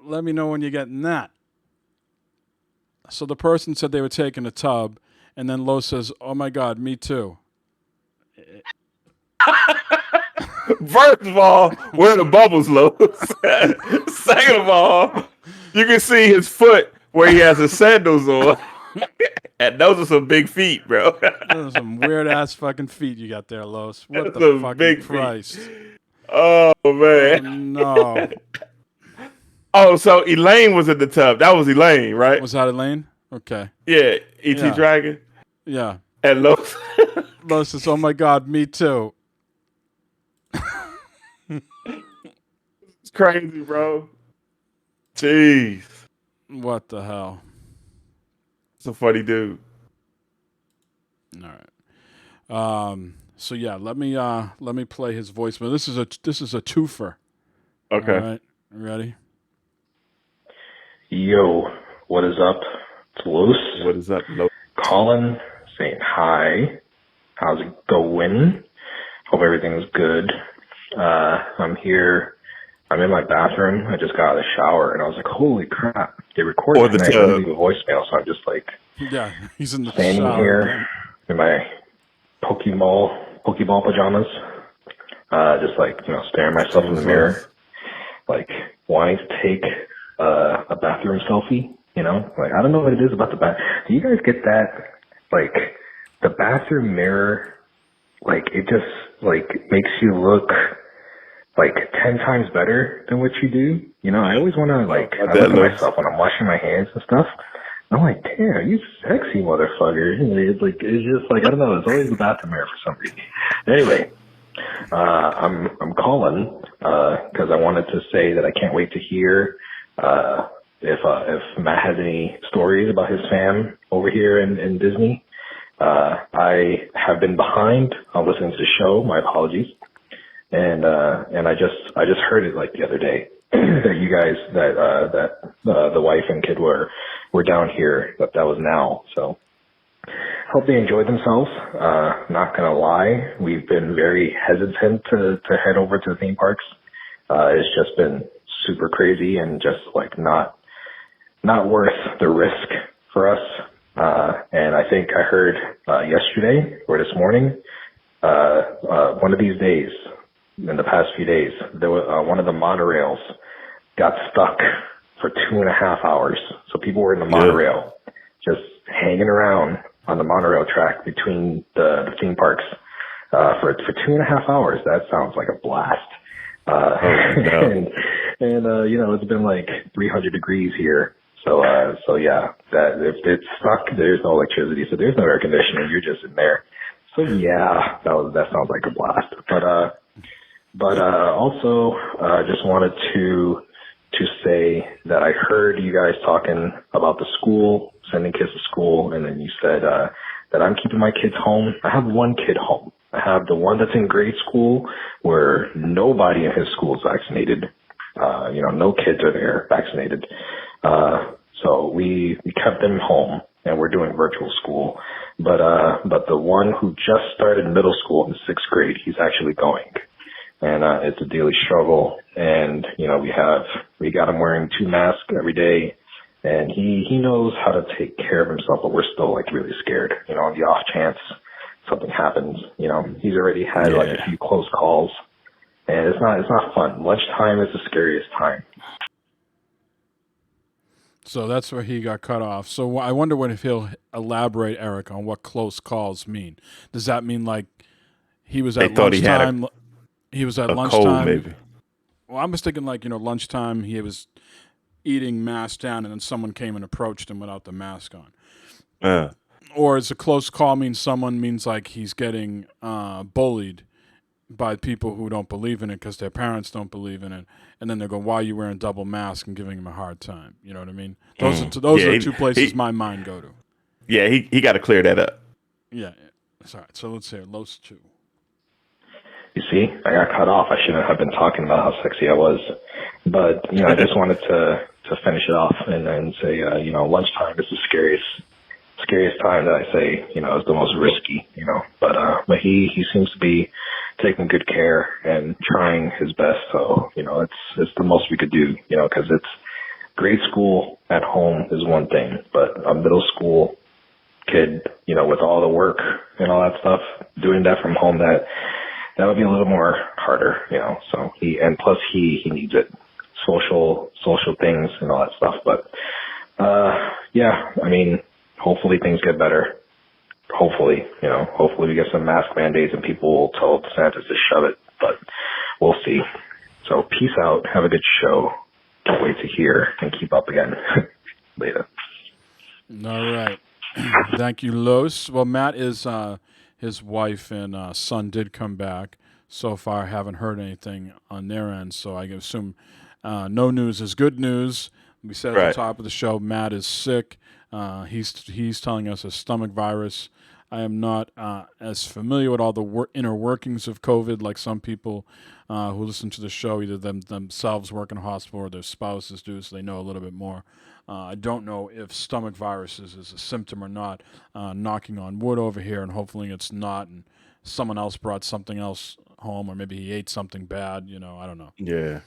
Let me know when you're getting that. So the person said they were taking a tub, and then Los says, "Oh my God, me too." First of all, where are the bubbles, Los? Second of all, you can see his foot where he has his sandals on. And those are some big feet, bro. Those are some weird ass fucking feet you got there, Los. What That's the some fucking big Christ? Feet. Oh man. No. Oh, so Elaine was in the tub. That was Elaine, right? Was that Elaine? Okay. Yeah, E.T. Yeah. Dragon. Yeah. And Lois, Lois says, "Oh my God, me too." it's crazy, bro. Jeez, What the hell? it's a funny dude. All right. So yeah, let me play his voicemail. This is a twofer. Okay. All right. Ready? Yo, what is up? It's Los What is up, Lois? calling, saying hi. How's it going? Hope everything's good. I'm here. I'm in my bathroom. I just got out of the shower, and I was like, holy crap. They recorded Or the tonight. Let me tub. leave a voicemail. So I'm just like Yeah, he's in the standing shower here again. in my Pokeball pajamas. Just like, staring myself in the mirror. Like wanting to take a bathroom selfie, like I don't know what it is about the bath. Do you guys get that? Like the bathroom mirror, like it just like makes you look like 10 times better than what you do. I always want to like I look at myself when I'm washing my hands and stuff. I'm like, damn, you sexy motherfucker. It's just like I don't know. It's always the bathroom mirror for some reason. Anyway. I'm calling because I wanted to say that I can't wait to hear if Matt has any stories about his fam over here in Disney. I have been behind on listening to the show. My apologies, and I just heard it like the other day that you guys that the wife and kid were down here. That was now so. Hope they enjoyed themselves. Not gonna lie, we've been very hesitant to head over to the theme parks. It's just been super crazy and just like not worth the risk for us. And I think I heard yesterday or this morning, one of these days, in the past few days, there was one of the monorails got stuck for 2.5 hours. So people were in the monorail, just hanging around on the monorail track between the theme parks for 2.5 hours. That sounds like a blast. And it's been like 300 degrees here. So yeah, that if it's stuck, there's no electricity, so there's no air conditioning. You're just in there. So yeah, that sounds like a blast. But also, just wanted to say that I heard you guys talking about the school, sending kids to school, and then you said that I'm keeping my kids home. I have one kid home. I have the one that's in grade school where nobody in his school is vaccinated. No kids are there vaccinated. So we kept them home and we're doing virtual school. But the one who just started middle school in 6th grade, he's actually going. And it's a daily struggle. And, we got him wearing 2 masks every day. And he knows how to take care of himself, but we're still like really scared, on the off chance something happens. He's already had like a few close calls, and it's not fun. Lunchtime is the scariest time. So that's where he got cut off. So I wonder if he'll elaborate, Eric, on what close calls mean. Does that mean like he was at lunchtime? He was at lunchtime. Cold, maybe. Well, I was thinking like lunchtime. He was eating mask down, and then someone came and approached him without the mask on. Or is a close call means like he's getting bullied by people who don't believe in it because their parents don't believe in it, and then they go, "Why are you wearing double mask?" and giving him a hard time. You know what I mean? Those are the two places my mind go to. Yeah, he got to clear that up. Yeah, sorry. So let's hear Los 2. You see, I got cut off. I shouldn't have been talking about how sexy I was. But, I just wanted to finish it off and say, lunchtime is the scariest time that I say, is the most risky, But he seems to be taking good care and trying his best. So, it's the most we could do, because it's grade school at home is one thing, but a middle school kid, with all the work and all that stuff, doing that from home, that would be a little more harder, so plus he needs it, social things and all that stuff. But, hopefully things get better. Hopefully we get some mask mandates and people will tell DeSantis to shove it, but we'll see. So peace out. Have a good show. Can't wait to hear and keep up again. Later. All right. Thank you, Los. Well, Matt is his wife and son did come back. So far, haven't heard anything on their end. So I assume no news is good news. We said at the Right. top of the show, Matt is sick. He's telling us a stomach virus. I am not as familiar with all the inner workings of COVID like some people who listen to the show, either themselves work in a hospital or their spouses do, so they know a little bit more. I don't know if stomach viruses is a symptom or not. Knocking on wood over here, and hopefully it's not. And someone else brought something else home, or maybe he ate something bad. I don't know. Yeah.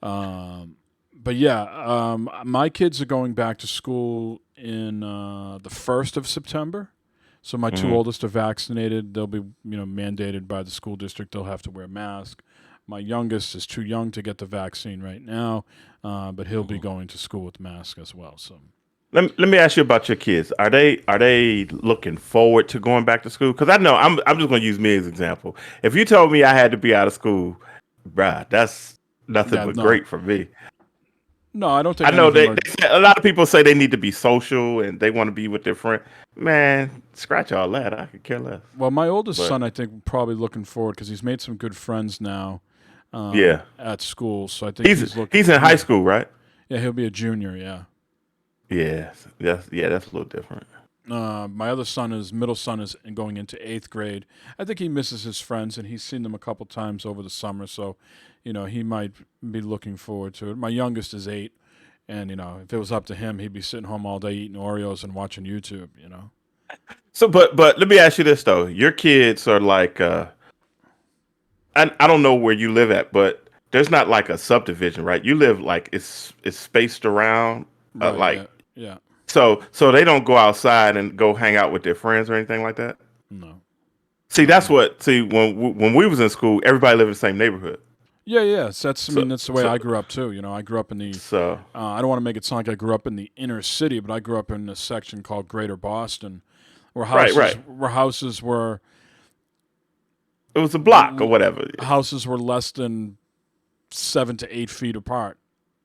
But yeah, my kids are going back to school in the 1st of September. So my two oldest are vaccinated. They'll be, mandated by the school district. They'll have to wear a mask. My youngest is too young to get the vaccine right now, but he'll be going to school with mask as well. So Let me ask you about your kids. Are they looking forward to going back to school? Because I know I'm just going to use me as an example. If you told me I had to be out of school, bruh, that's nothing but great for me. No, I don't think. I know a lot of people say they need to be social and they want to be with their friend. Man, scratch all that. I could care less. Well, my oldest son, I think, probably looking forward because he's made some good friends now. At school, so I think he's in high school, right? Yeah, he'll be a junior. Yeah. Yeah, that's a little different. My middle son is going into 8th grade. I think he misses his friends, and he's seen them a couple times over the summer. So, he might be looking forward to it. My youngest is 8, and if it was up to him, he'd be sitting home all day eating Oreos and watching YouTube. So, but let me ask you this though: your kids are like, I don't know where you live at, but there's not like a subdivision, right? You live like it's spaced around, Right, yeah. So they don't go outside and go hang out with their friends or anything like that. No. See, when we was in school, everybody lived in the same neighborhood. Yeah. So that's the way I grew up too. I grew up in the. So I don't want to make it sound like I grew up in the inner city, but I grew up in a section called Greater Boston, where houses were. It was a block or whatever. Houses were less than 7 to 8 feet apart.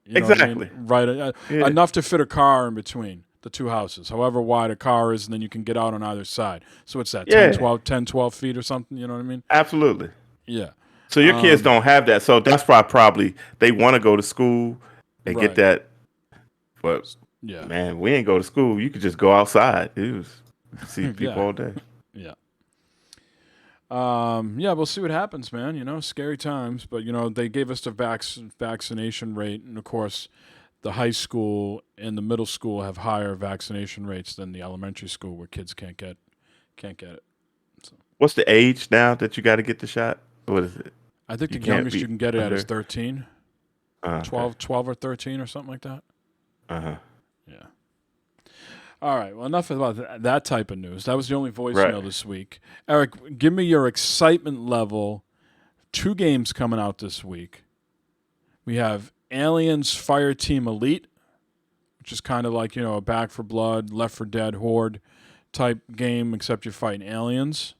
Exactly. Right. Enough to fit a car in between the two houses, however wide a car is, and then you can get out on either side. So what's that, 10, 12 feet or something? You know what I mean? Absolutely. Yeah. So your kids don't have that. So that's why probably they want to go to school and get that. But, man, we ain't go to school. You could just go outside. See people all day. Yeah. We'll see what happens, man. Scary times, but they gave us the vaccination rate, and of course, the high school and the middle school have higher vaccination rates than the elementary school, where kids can't get it. So. What's the age now that you got to get the shot? What is it? I think the youngest you can get it at is 13, 12 or 13 or something like that. Yeah. All right. Well, enough about that type of news. That was the only voicemail this week. Eric, give me your excitement level. 2 games coming out this week. We have Aliens Fireteam Elite, which is kind of like, a Back 4 Blood, Left 4 Dead, Horde type game, except you're fighting aliens.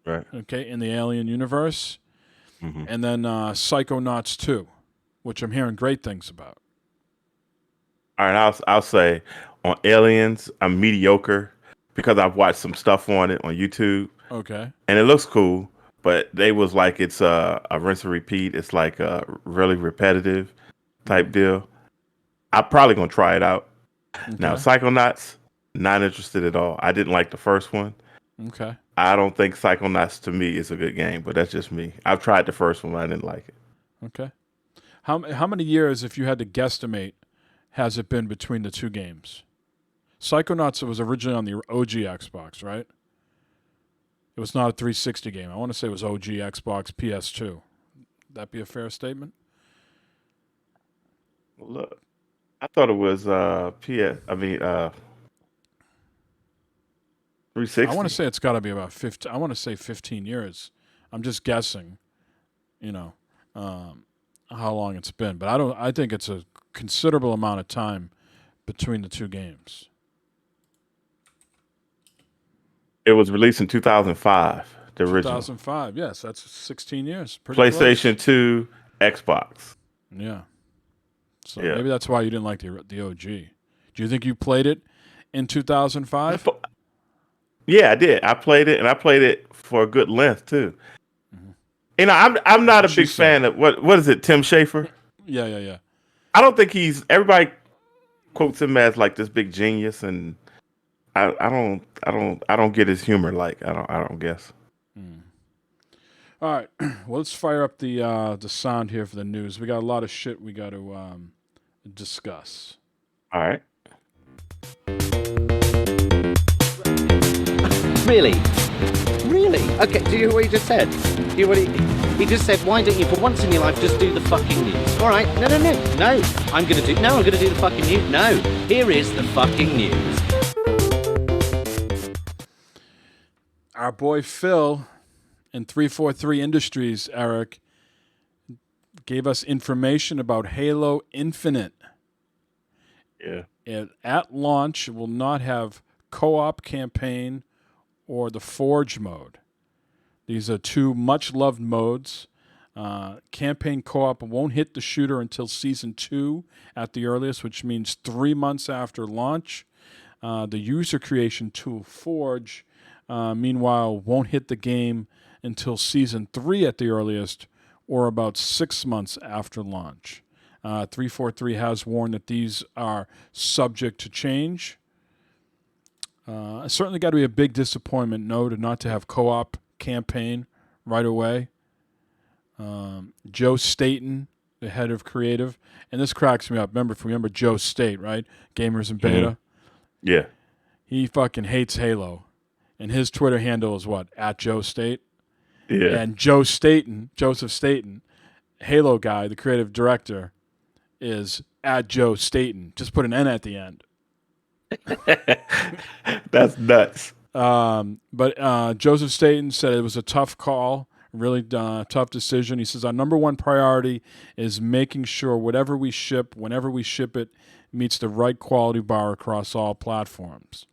Right. Okay, in the alien universe. Mm-hmm. And then Psychonauts 2, which I'm hearing great things about. All right, I'll say on Aliens, I'm mediocre because I've watched some stuff on it on YouTube. Okay. And it looks cool, but they was like it's a rinse and repeat. It's like a really repetitive type deal. I'm probably gonna try it out. Okay. Now, Psychonauts, not interested at all. I didn't like the first one. Okay. I don't think Psychonauts to me is a good game, but that's just me. I've tried the first one, but I didn't like it. Okay. How many years, if you had to guesstimate, has it been between the 2 games? Psychonauts was originally on the OG Xbox, right? It was not a 360 game. I want to say it was OG Xbox PS2. Would that be a fair statement? Well, look, I thought it was 360. I want to say it's got to be about 15. I want to say 15 years. I'm just guessing, how long it's been, but I think it's a considerable amount of time between the 2 games. It was released in 2005, the original. 2005, yes, that's 16 years. Pretty PlayStation close. 2, Xbox. Yeah. So maybe that's why you didn't like the OG. Do you think you played it in 2005? Yeah, I did. I played it, and I played it for a good length too. You know, I'm not a big fan of what is it, Tim Schafer? Yeah. I don't think he's. Everybody quotes him as like this big genius, and I don't get his humor. Like I don't guess. All right, well, let's fire up the sound here for the news. We got a lot of shit we got to discuss. All right. Really? Okay, do you hear what he just said? Do you hear what he just said, why don't you, for once in your life, just do the fucking news? All right, no, I'm going to do the fucking news. No, here is the fucking news. Our boy Phil in 343 Industries, Eric, gave us information about Halo Infinite. Yeah. At launch, it will not have co-op campaign or the Forge mode. These are two much-loved modes. Campaign co-op won't hit the shooter until Season 2 at the earliest, which means 3 months after launch. The user creation tool Forge, meanwhile, won't hit the game until Season 3 at the earliest, or about 6 months after launch. 343 has warned that these are subject to change. It's certainly got to be a big disappointment, not to have co-op campaign right away. Joe Staten, the head of creative, and this cracks me up. Remember Joe State, right? Gamers in Beta. Mm-hmm. Yeah. He fucking hates Halo, and his Twitter handle is what? @Joe State. Yeah. And Joseph Staten, Halo guy, the creative director, is @Joe Staten. Just put an N at the end. That's nuts. But Joseph Staten said it was a tough call, really tough decision. He says, our number one priority is making sure whatever we ship, whenever we ship it, meets the right quality bar across all platforms.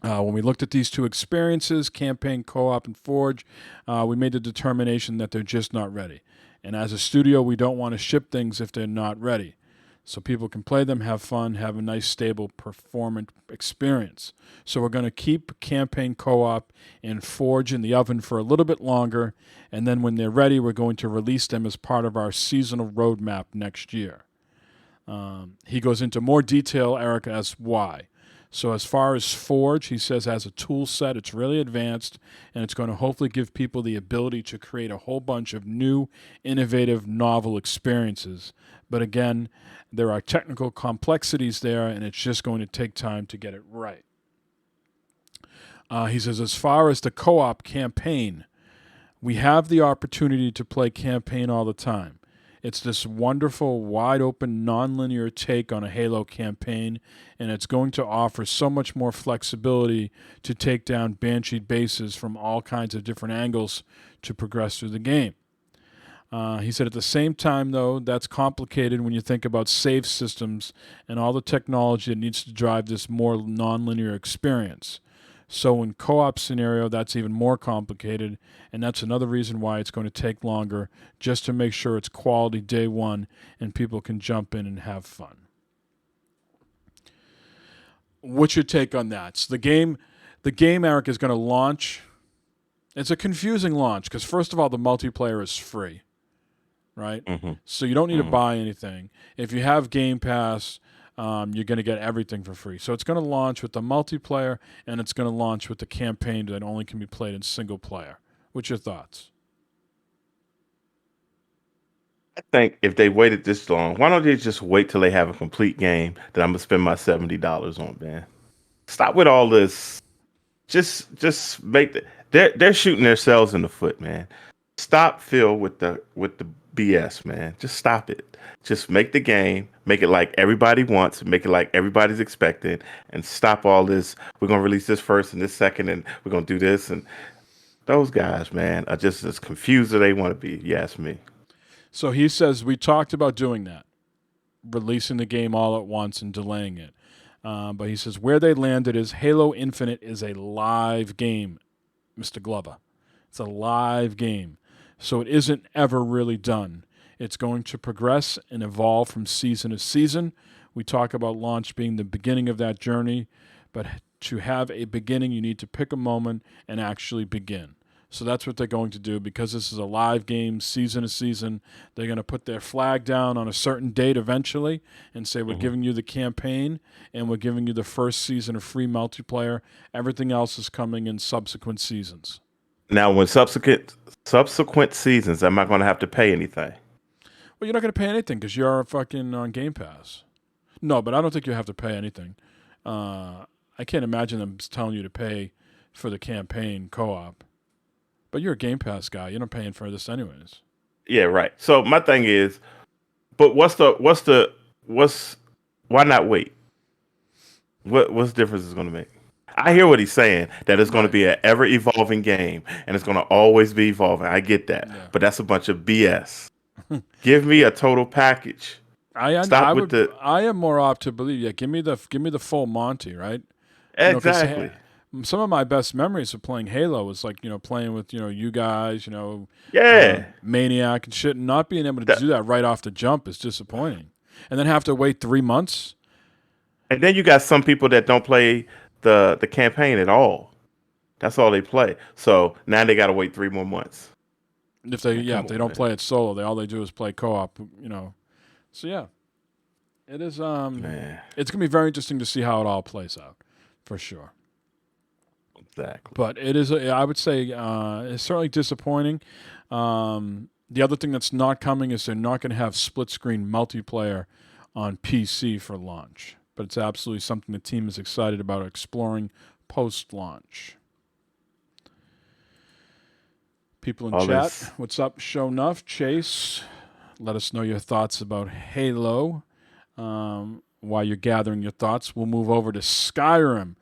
When we looked at these two experiences, Campaign Co-op and Forge, we made the determination that they're just not ready. And as a studio, we don't want to ship things if they're not ready. So people can play them, have fun, have a nice, stable, performant experience. So we're going to keep Campaign Co-op and Forge in the oven for a little bit longer, and then when they're ready, we're going to release them as part of our seasonal roadmap next year. He goes into more detail, Eric, as why. So as far as Forge, he says as a tool set, it's really advanced, and it's going to hopefully give people the ability to create a whole bunch of new, innovative, novel experiences. But again, there are technical complexities there, and it's just going to take time to get it right. He says as far as the co-op campaign, we have the opportunity to play campaign all the time. It's this wonderful, wide-open, non-linear take on a Halo campaign, and it's going to offer so much more flexibility to take down Banshee bases from all kinds of different angles to progress through the game. He said at the same time, though, that's complicated when you think about save systems and all the technology that needs to drive this more non-linear experience. So in co-op scenario, that's even more complicated, and that's another reason why it's going to take longer, just to make sure it's quality day one and people can jump in and have fun. What's your take on that? So the game, Eric, is going to launch. It's a confusing launch because, first of all, the multiplayer is free, right? Mm-hmm. So you don't need to buy anything. If you have Game Pass, you're going to get everything for free. So it's going to launch with the multiplayer, and it's going to launch with the campaign that only can be played in single player. What's your thoughts? I think if they waited this long, why don't they just wait till they have a complete game that I'm gonna spend my $70 on, man? Stop with all this. Just make they're shooting themselves in the foot, man. Stop, Phil, with the BS, man. Just stop it. Just make the game, make it like everybody wants, make it like everybody's expecting, and stop all this. We're gonna release this first and this second, and we're gonna do this. And those guys, man, are just as confused as they want to be. You ask me. So he says we talked about doing that, releasing the game all at once and delaying it. But he says where they landed is Halo Infinite is a live game, Mr. Glover. It's a live game. So it isn't ever really done. It's going to progress and evolve from season to season. We talk about launch being the beginning of that journey, but to have a beginning, you need to pick a moment and actually begin. So that's what they're going to do because this is a live game, season to season. They're going to put their flag down on a certain date eventually and say, we're giving you the campaign and we're giving you the first season of free multiplayer. Everything else is coming in subsequent seasons. Now, when subsequent seasons, am I going to have to pay anything? Well, you're not going to pay anything because you're fucking on Game Pass. No, but I don't think you have to pay anything. I can't imagine them telling you to pay for the campaign co-op. But you're a Game Pass guy. You're not paying for this anyways. Yeah, right. So my thing is, but why not wait? What's the difference it's going to make? I hear what he's saying, that it's going to be an ever evolving game and it's going to always be evolving. I get that, but that's a bunch of BS. Give me a total package. I am more apt to believe. Yeah, give me the full Monty, right? Exactly. Some of my best memories of playing Halo was like, playing with, you guys, Maniac and shit, and not being able to do that right off the jump is disappointing. And then have to wait 3 months. And then you got some people that don't play the campaign at all. That's all they play. So now they got to wait 3 more months. If they don't play it solo, all they do is play co-op, So yeah. It is it's going to be very interesting to see how it all plays out, for sure. Exactly. But it is, I would say, it's certainly disappointing. The other thing that's not coming is they're not going to have split-screen multiplayer on PC for launch. But it's absolutely something the team is excited about exploring post-launch. People in chat, what's up, Show Nuff, Chase? Let us know your thoughts about Halo. While you're gathering your thoughts, we'll move over to Skyrim.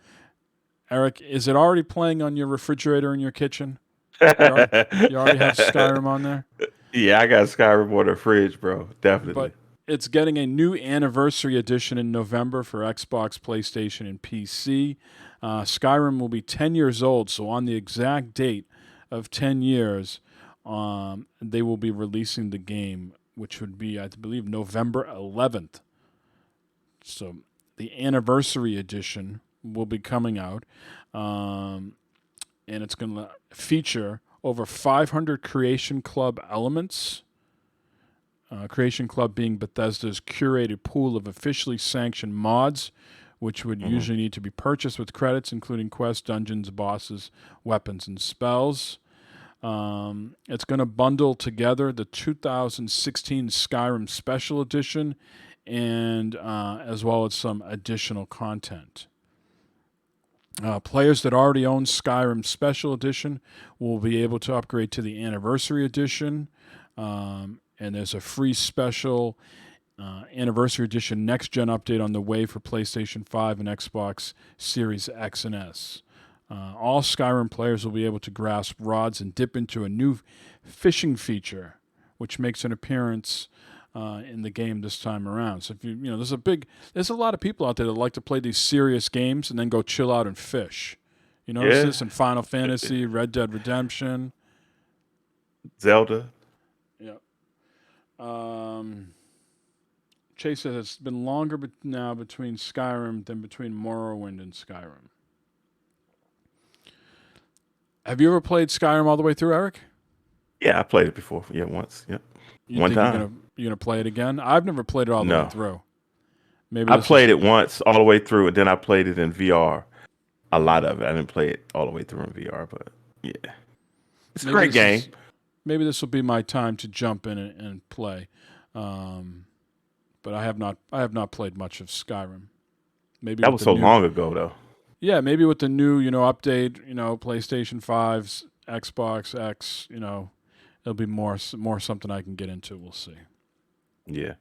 Eric, is it already playing on your refrigerator in your kitchen? You already have Skyrim on there? Yeah, I got Skyrim on the fridge, bro. Definitely. But it's getting a new anniversary edition in November for Xbox, PlayStation, and PC. Skyrim will be 10 years old, so on the exact date of 10 years, they will be releasing the game, which would be, I believe, November 11th. So the anniversary edition will be coming out, and it's going to feature over 500 Creation Club elements. Creation Club being Bethesda's curated pool of officially sanctioned mods, which would usually need to be purchased with credits, including quests, dungeons, bosses, weapons, and spells. It's going to bundle together the 2016 Skyrim Special Edition and as well as some additional content. Players that already own Skyrim Special Edition will be able to upgrade to the Anniversary Edition, and there's a free special Anniversary Edition next-gen update on the way for PlayStation 5 and Xbox Series X and S. All Skyrim players will be able to grasp rods and dip into a new fishing feature, which makes an appearance in the game this time around. So if there's a lot of people out there that like to play these serious games and then go chill out and fish. You notice this in Final Fantasy, Red Dead Redemption, Zelda. Yeah. Chase says it's been longer now between Skyrim than between Morrowind and Skyrim. Have you ever played Skyrim all the way through, Eric? Yeah, I played it before. Yeah, once. Yep. One time. You're gonna play it again? I've never played it all the way through. Maybe I played it once all the way through, and then I played it in VR. A lot of it. I didn't play it all the way through in VR, but yeah, it's a great game. Maybe this will be my time to jump in and play. But I have not played much of Skyrim. Maybe that was so long ago, though. Yeah, maybe with the new, update, PlayStation 5's, Xbox X, it'll be more something I can get into. We'll see. Yeah.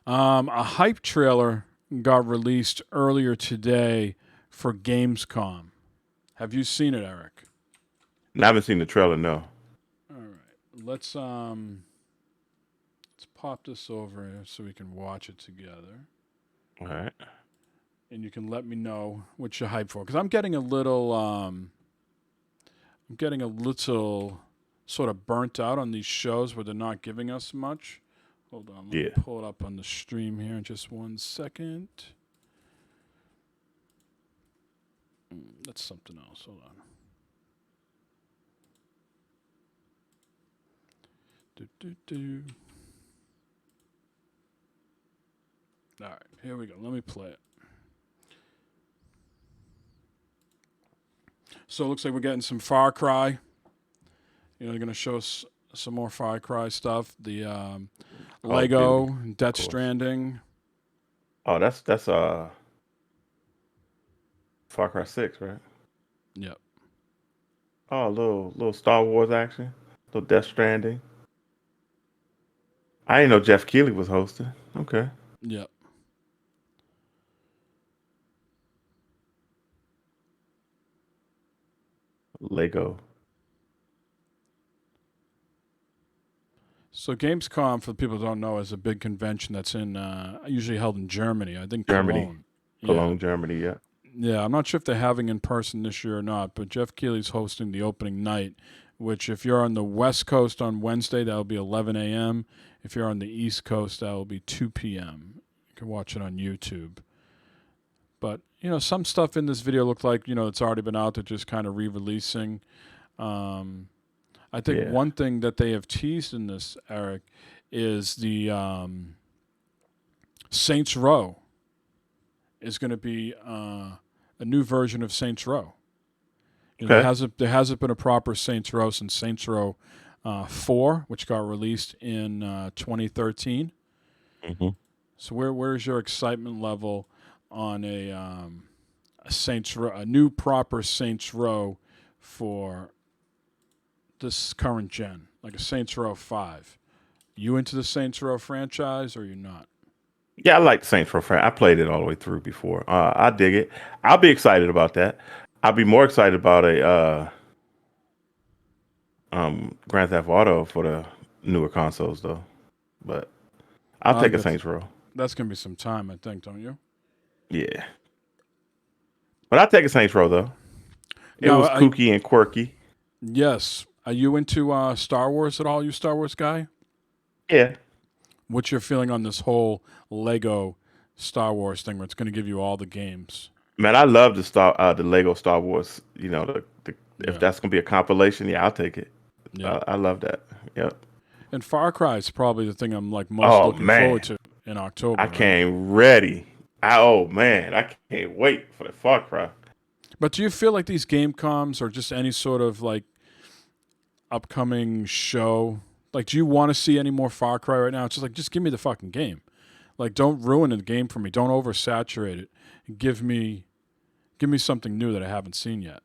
A hype trailer got released earlier today for Gamescom. Have you seen it, Eric? I haven't seen the trailer, no. All right. Let's pop this over here so we can watch it together. All right. And you can let me know what you're hyped for, because I'm getting a little sort of burnt out on these shows where they're not giving us much. Hold on, let me pull it up on the stream here in just 1 second. That's something else. Hold on. Do. All right, here we go. Let me play it. So it looks like we're getting some Far Cry. They're going to show us some more Far Cry stuff. The Lego, Death Stranding. Oh, that's Far Cry 6, right? Yep. Oh, a little Star Wars action, little Death Stranding. I didn't know Jeff Keighley was hosting. Okay. Yep. Lego. So Gamescom, for the people who don't know, is a big convention that's usually held in Germany. I think Germany. Cologne, Germany, yeah. Yeah, I'm not sure if they're having in person this year or not, but Jeff Keighley's hosting the opening night, which if you're on the West Coast on Wednesday, that'll be 11 a.m. If you're on the East Coast, that'll be 2 p.m. You can watch it on YouTube. But, some stuff in this video looked like, it's already been out there, just kind of re-releasing. I think one thing that they have teased in this, Eric, is the Saints Row is going to be a new version of Saints Row. There hasn't been a proper Saints Row since Saints Row 4, which got released in 2013. Mm-hmm. So where's your excitement level on a Saints Row, a new proper Saints Row for this current gen, like a Saints Row 5? You into the Saints Row franchise or you not? Yeah, I like Saints Row. I played it all the way through before. I dig it. I'll be excited about that. I'll be more excited about a Grand Theft Auto for the newer consoles, though. But I'll take a Saints Row. That's gonna be some time, I think, don't you? Yeah, but I'll take a Saints Row though. It was kooky and quirky. Yes. Are you into Star Wars at all? You Star Wars guy? Yeah. What's your feeling on this whole Lego Star Wars thing where it's going to give you all the games? Man, I love the Lego Star Wars. If that's gonna be a compilation, I'll take it. Yeah. I love that. Yep. And Far Cry is probably the thing I'm most looking forward to in October. I came ready. I can't wait for the Far Cry. But do you feel like these game comms or just any sort of like upcoming show? Like, do you want to see any more Far Cry right now? It's just like, just give me the fucking game. Like, don't ruin the game for me. Don't oversaturate it. Give me something new that I haven't seen yet.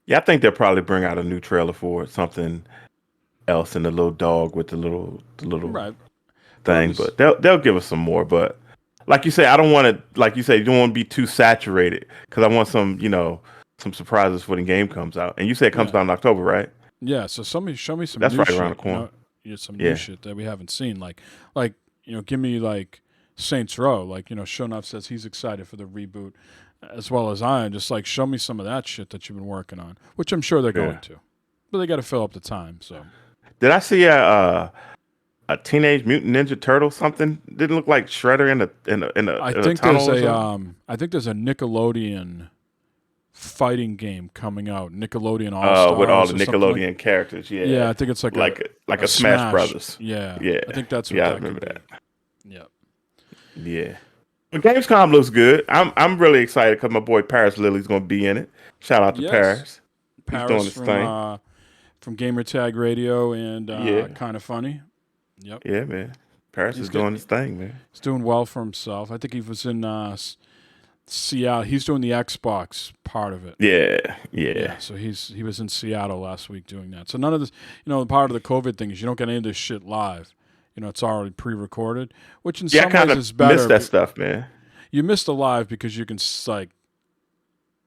Yeah, I think they'll probably bring out a new trailer for it, something else, and the little dog with the little right. thing. But they'll give us some more. But like you say, I don't want to. Like you say, you don't want to be too saturated because I want some surprises when the game comes out. And you say it comes out in October, right? Yeah. So show me some. That's new right shit, around the corner. Some new shit that we haven't seen. Like give me like Saints Row. Like Shonuff says he's excited for the reboot, as well as I am. Just like show me some of that shit that you've been working on, which I'm sure they're going to. But they got to fill up the time. So did I see a Teenage Mutant Ninja Turtle something? Didn't look like Shredder in a I think there's a Nickelodeon fighting game coming out. Nickelodeon All Stars with all the Nickelodeon characters. Yeah. Yeah, I think it's like a Smash Brothers. Yeah. Yeah. I think that's what I that remember could that. be. Yep. Yeah. But Gamescom looks good. I'm really excited because my boy Paris Lily's going to be in it. Shout out to Paris. Paris doing his thing. From Gamertag Radio and Kind of Funny. Yep. Yeah, man. Paris is doing his thing, man. He's doing well for himself. I think he was in Seattle. He's doing the Xbox part of it. Yeah. So he was in Seattle last week doing that. So none of this, part of the COVID thing is you don't get any of this shit live. It's already pre-recorded, which in some ways is better. Missed that stuff, man. You missed the live because you can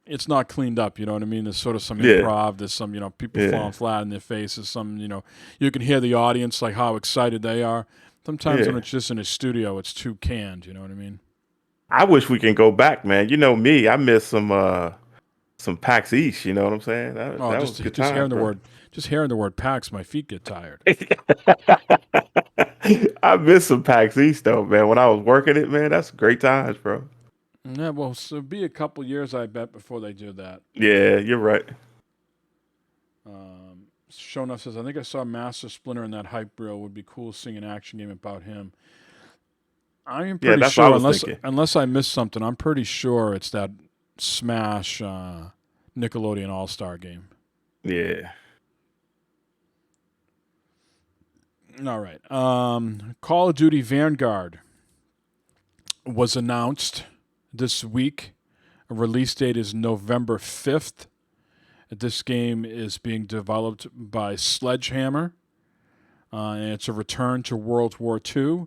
it's not cleaned up. You know what I mean? There's sort of some improv. There's some people falling flat in their faces. Some you can hear the audience like how excited they are. Sometimes when it's just in a studio, it's too canned. You know what I mean? I wish we can go back, man. You know me, I miss some PAX East. You know what I'm saying? That was a good time, just hearing the word PAX, my feet get tired. I miss some PAX East though, man. When I was working it, man, that's great times, bro. Yeah, well, so it'll be a couple years, I bet, before they do that. Yeah, you're right. Shonuff says, I think I saw Master Splinter in that hype reel. Would be cool seeing an action game about him. I am Yeah, pretty that's what I sure, was unless thinking. unless I missed something, I'm pretty sure it's that Smash Nickelodeon All-Star game. Yeah. All right. Call of Duty Vanguard was announced this week. A release date is November 5th. This game is being developed by Sledgehammer, and it's a return to World War II.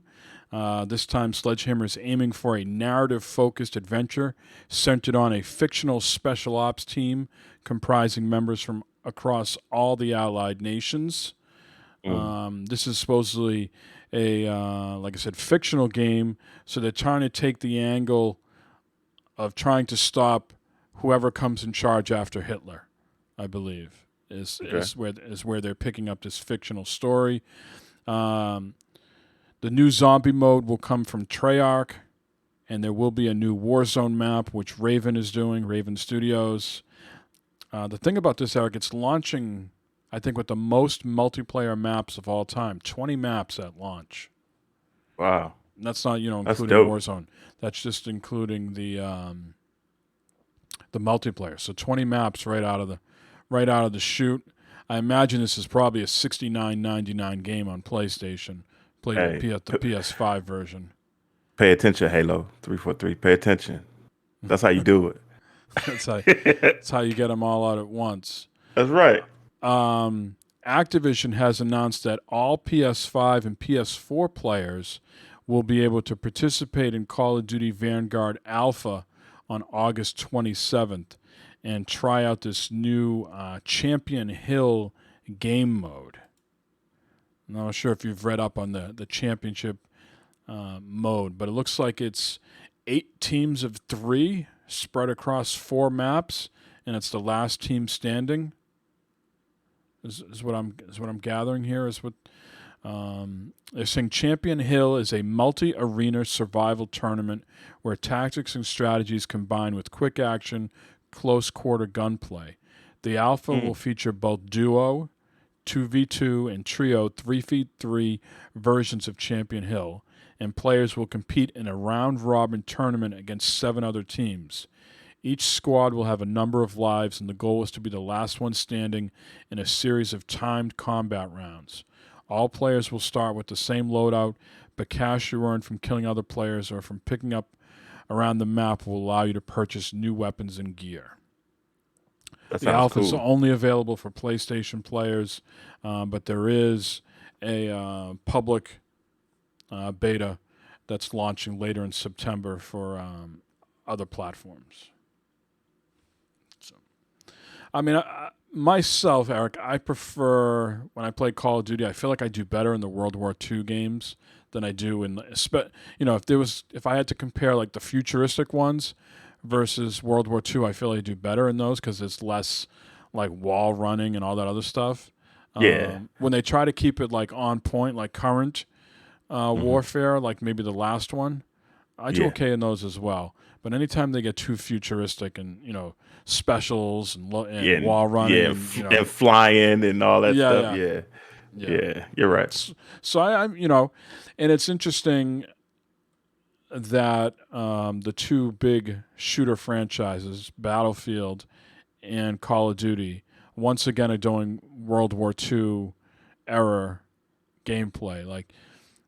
This time, Sledgehammer is aiming for a narrative-focused adventure centered on a fictional special ops team comprising members from across all the Allied nations. This is supposedly a, like I said, fictional game, so they're trying to take the angle of trying to stop whoever comes in charge after Hitler, I believe, is where they're picking up this fictional story. The new zombie mode will come from Treyarch, and there will be a new Warzone map, which Raven is doing, Raven Studios. The thing about this, Eric, it's launching, I think, with the most multiplayer maps of all time. 20 maps at launch. Wow. And that's not, That's including dope. Warzone. That's just including the multiplayer. So 20 maps right out of the chute. I imagine this is probably a $69.99 game on PlayStation. Hey, The PS5 version. Pay attention, Halo 343. Pay attention. That's how you do it. That's how you get them all out at once. That's right. Activision has announced that all PS5 and PS4 players will be able to participate in Call of Duty Vanguard Alpha on August 27th and try out this new Champion Hill game mode. I'm not sure if you've read up on the championship mode, but it looks like it's 8 teams of 3 spread across 4 maps, and it's the last team standing. Is what I'm gathering here. Is what they're saying. Champion Hill is a multi-arena survival tournament where tactics and strategies combine with quick action, close quarter gunplay. The Alpha will feature both duo, 2v2, and trio 3v3 versions of Champion Hill, and players will compete in a round-robin tournament against 7 other teams. Each squad will have a number of lives, and the goal is to be the last one standing in a series of timed combat rounds. All players will start with the same loadout, but cash you earn from killing other players or from picking up around the map will allow you to purchase new weapons and gear. The Alpha is only available for PlayStation players, but there is a public beta that's launching later in September for other platforms. So, I mean, myself, Eric, I prefer when I play Call of Duty. I feel like I do better in the World War II games than I do in, if I had to compare like the futuristic ones versus World War II, I feel I do better in those because it's less like wall running and all that other stuff. Yeah. When they try to keep it like on point, like current warfare, like maybe the last one, I do okay in those as well. But anytime they get too futuristic and specials and wall running, and flying and all that stuff, yeah, you're right. So I'm and it's interesting that the two big shooter franchises, Battlefield and Call of Duty, once again are doing World War II era gameplay. Like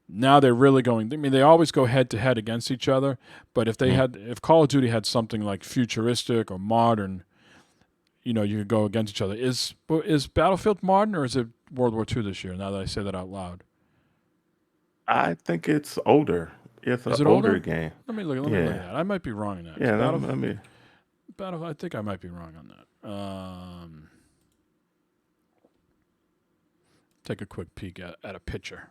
now they're really going. I mean, they always go head to head against each other. But if they if Call of Duty had something like futuristic or modern, you could go against each other. Is Battlefield modern or is it World War II this year? Now that I say that out loud, I think it's older. It's an older game. Let me look at that. I might be wrong on that. Yeah, Battlefield. I think I might be wrong on that. Take a quick peek at a picture.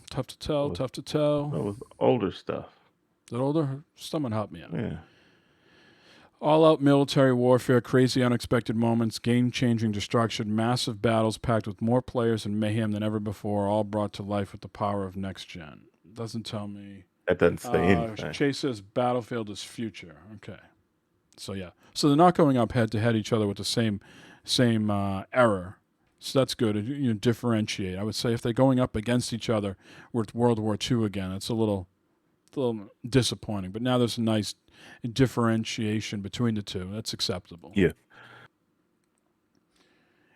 Tough to tell. That was older stuff. Is it older? Someone help me out. Yeah. All-out military warfare, crazy unexpected moments, game-changing destruction, massive battles packed with more players and mayhem than ever before, all brought to life with the power of next-gen. Doesn't tell me. That doesn't say anything. Chase says Battlefield is future. Okay. So yeah. So they're not going up head to head each other with the same error. So that's good. You differentiate. I would say if they're going up against each other with World War II again, it's a little disappointing. But now there's a nice differentiation between the two. That's acceptable. Yeah.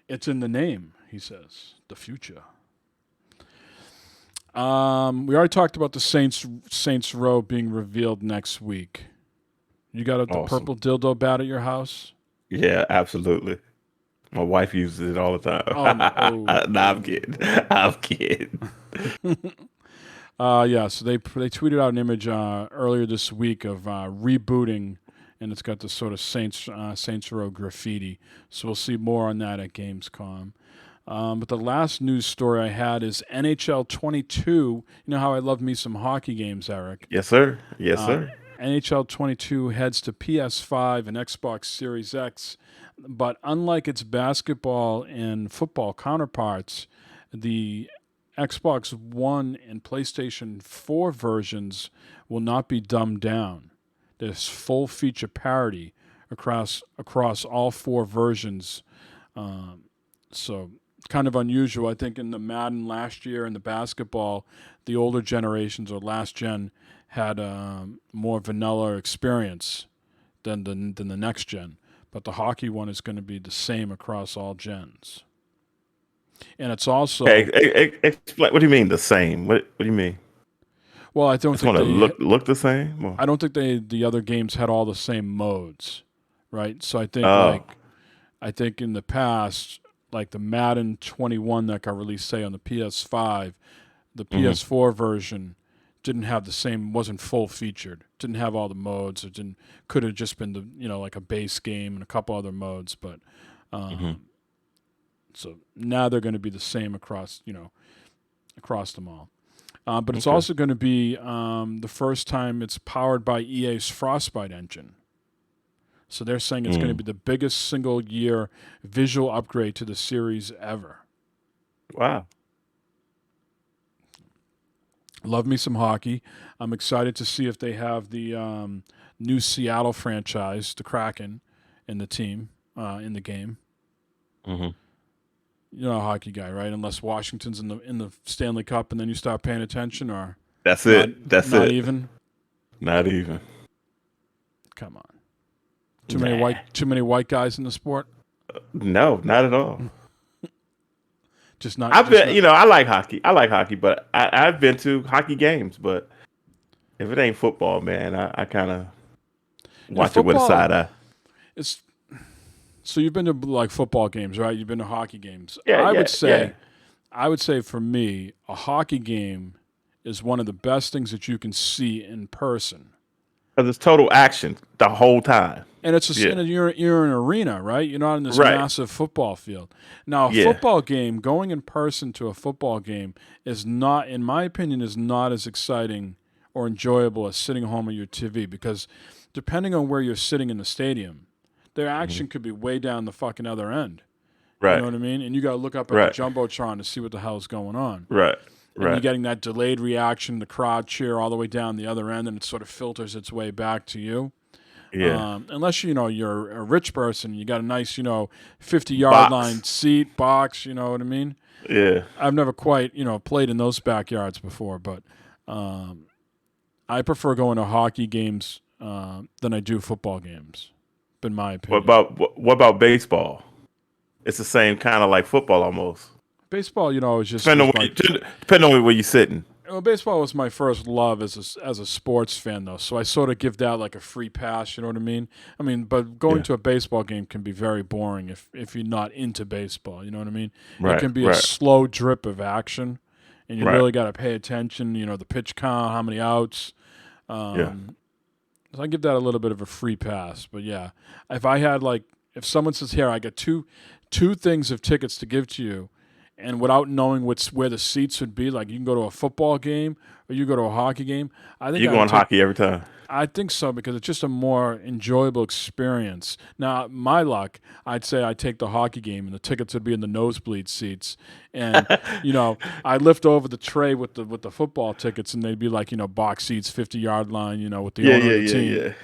It's in the name, he says. The future. We already talked about the Saints Row being revealed next week. You got the purple dildo bat at your house? Yeah, absolutely. My wife uses it all the time. Oh. Nah, I'm kidding. I'm kidding. Yeah, so they tweeted out an image earlier this week of rebooting, and it's got this sort of Saints Row graffiti. So we'll see more on that at Gamescom. But the last news story I had is NHL 22. You know how I love me some hockey games, Eric? Yes, sir. Yes, sir. NHL 22 heads to PS5 and Xbox Series X. But unlike its basketball and football counterparts, the Xbox One and PlayStation 4 versions will not be dumbed down. There's full feature parity across all four versions. So kind of unusual. I think in the Madden last year and the basketball, the older generations or last gen had more vanilla experience than the next gen. But the hockey one is going to be the same across all gens. And it's also... Explain. What do you mean the same? What do you mean? Well, I don't it's think going to look the same? Or? I don't think the other games had all the same modes, right? So I think I think in the past, like the Madden 21 that got released, say on the PS5, the PS4 version didn't have the same, wasn't full featured, didn't have all the modes. It could have just been like a base game and a couple other modes, but so now they're going to be the same across them all. But it's also going to be the first time it's powered by EA's Frostbite engine. So they're saying it's going to be the biggest single year visual upgrade to the series ever. Wow. Love me some hockey. I'm excited to see if they have the new Seattle franchise, the Kraken, in the team, in the game. Mm-hmm. You're not a hockey guy, right? Unless Washington's in the Stanley Cup, and then you start paying attention, or that's it. That's not it. Even. Not even. Come on. Too many white guys in the sport? No, not at all. Just not. I like hockey. But I've been to hockey games. But if it ain't football, man, I kind of watch it with a side eye. So you've been to like football games, right? You've been to hockey games. Yeah, I would say for me, a hockey game is one of the best things that you can see in person. Because it's total action the whole time. And it's you're in an arena, right? You're not in this massive football field. Now, a football game, going in person to a football game is not, in my opinion, is not as exciting or enjoyable as sitting home on your TV, because depending on where you're sitting in the stadium, their action could be way down the fucking other end. Right. You know what I mean? And you got to look up at the Jumbotron to see what the hell's going on. Right. And you're getting that delayed reaction, the crowd cheer all the way down the other end, and it sort of filters its way back to you. Yeah. Unless you're a rich person, you got a nice 50-yard line seat box. You know what I mean? Yeah. I've never quite played in those backyards before, but I prefer going to hockey games than I do football games. In my opinion. What about baseball? It's the same kind of like football almost. Baseball, is just depending on where you're sitting. Well, baseball was my first love as a sports fan, though, so I sort of give that like a free pass. You know what I mean? But going to a baseball game can be very boring if you're not into baseball. You know what I mean? Right, it can be a slow drip of action, and you really got to pay attention. The pitch count, how many outs. So I give that a little bit of a free pass. But yeah, if I had if someone says, "Here, I got two things of tickets to give to you," and without knowing where the seats would be, like you can go to a football game or you go to a hockey game. I think You go on hockey every time. I think so because it's just a more enjoyable experience. Now, my luck, I'd say I take the hockey game and the tickets would be in the nosebleed seats, and I lift over the tray with the football tickets, and they'd be like box seats, 50-yard line, with the owner of the team.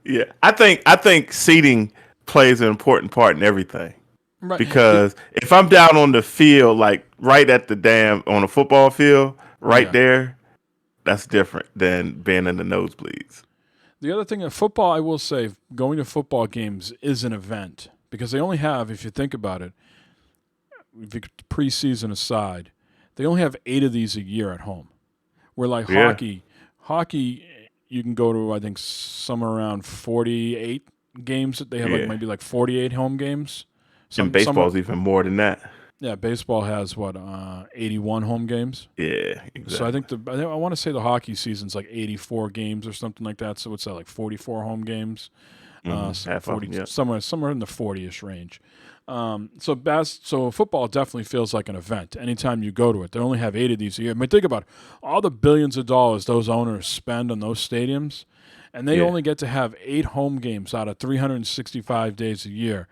Yeah. I think seating plays an important part in everything. Right. Because if I'm down on the field, like right at the on a football field, right there, that's different than being in the nosebleeds. The other thing in football, I will say, going to football games is an event because they only have, if you think about it, if you preseason aside, they only have 8 of these a year at home. Where like hockey, you can go to I think somewhere around 48 games. They have maybe like 48 home games. And baseball's even more than that. Yeah, baseball has 81 home games. Yeah, exactly. So I want to say the hockey season's like 84 games or something like that. So what's that, like 44 home games? Somewhere in the 40-ish range. So football definitely feels like an event anytime you go to it. They only have 8 of these a year. I mean, think about all the billions of dollars those owners spend on those stadiums, and they only get to have 8 home games out of 365 days a year.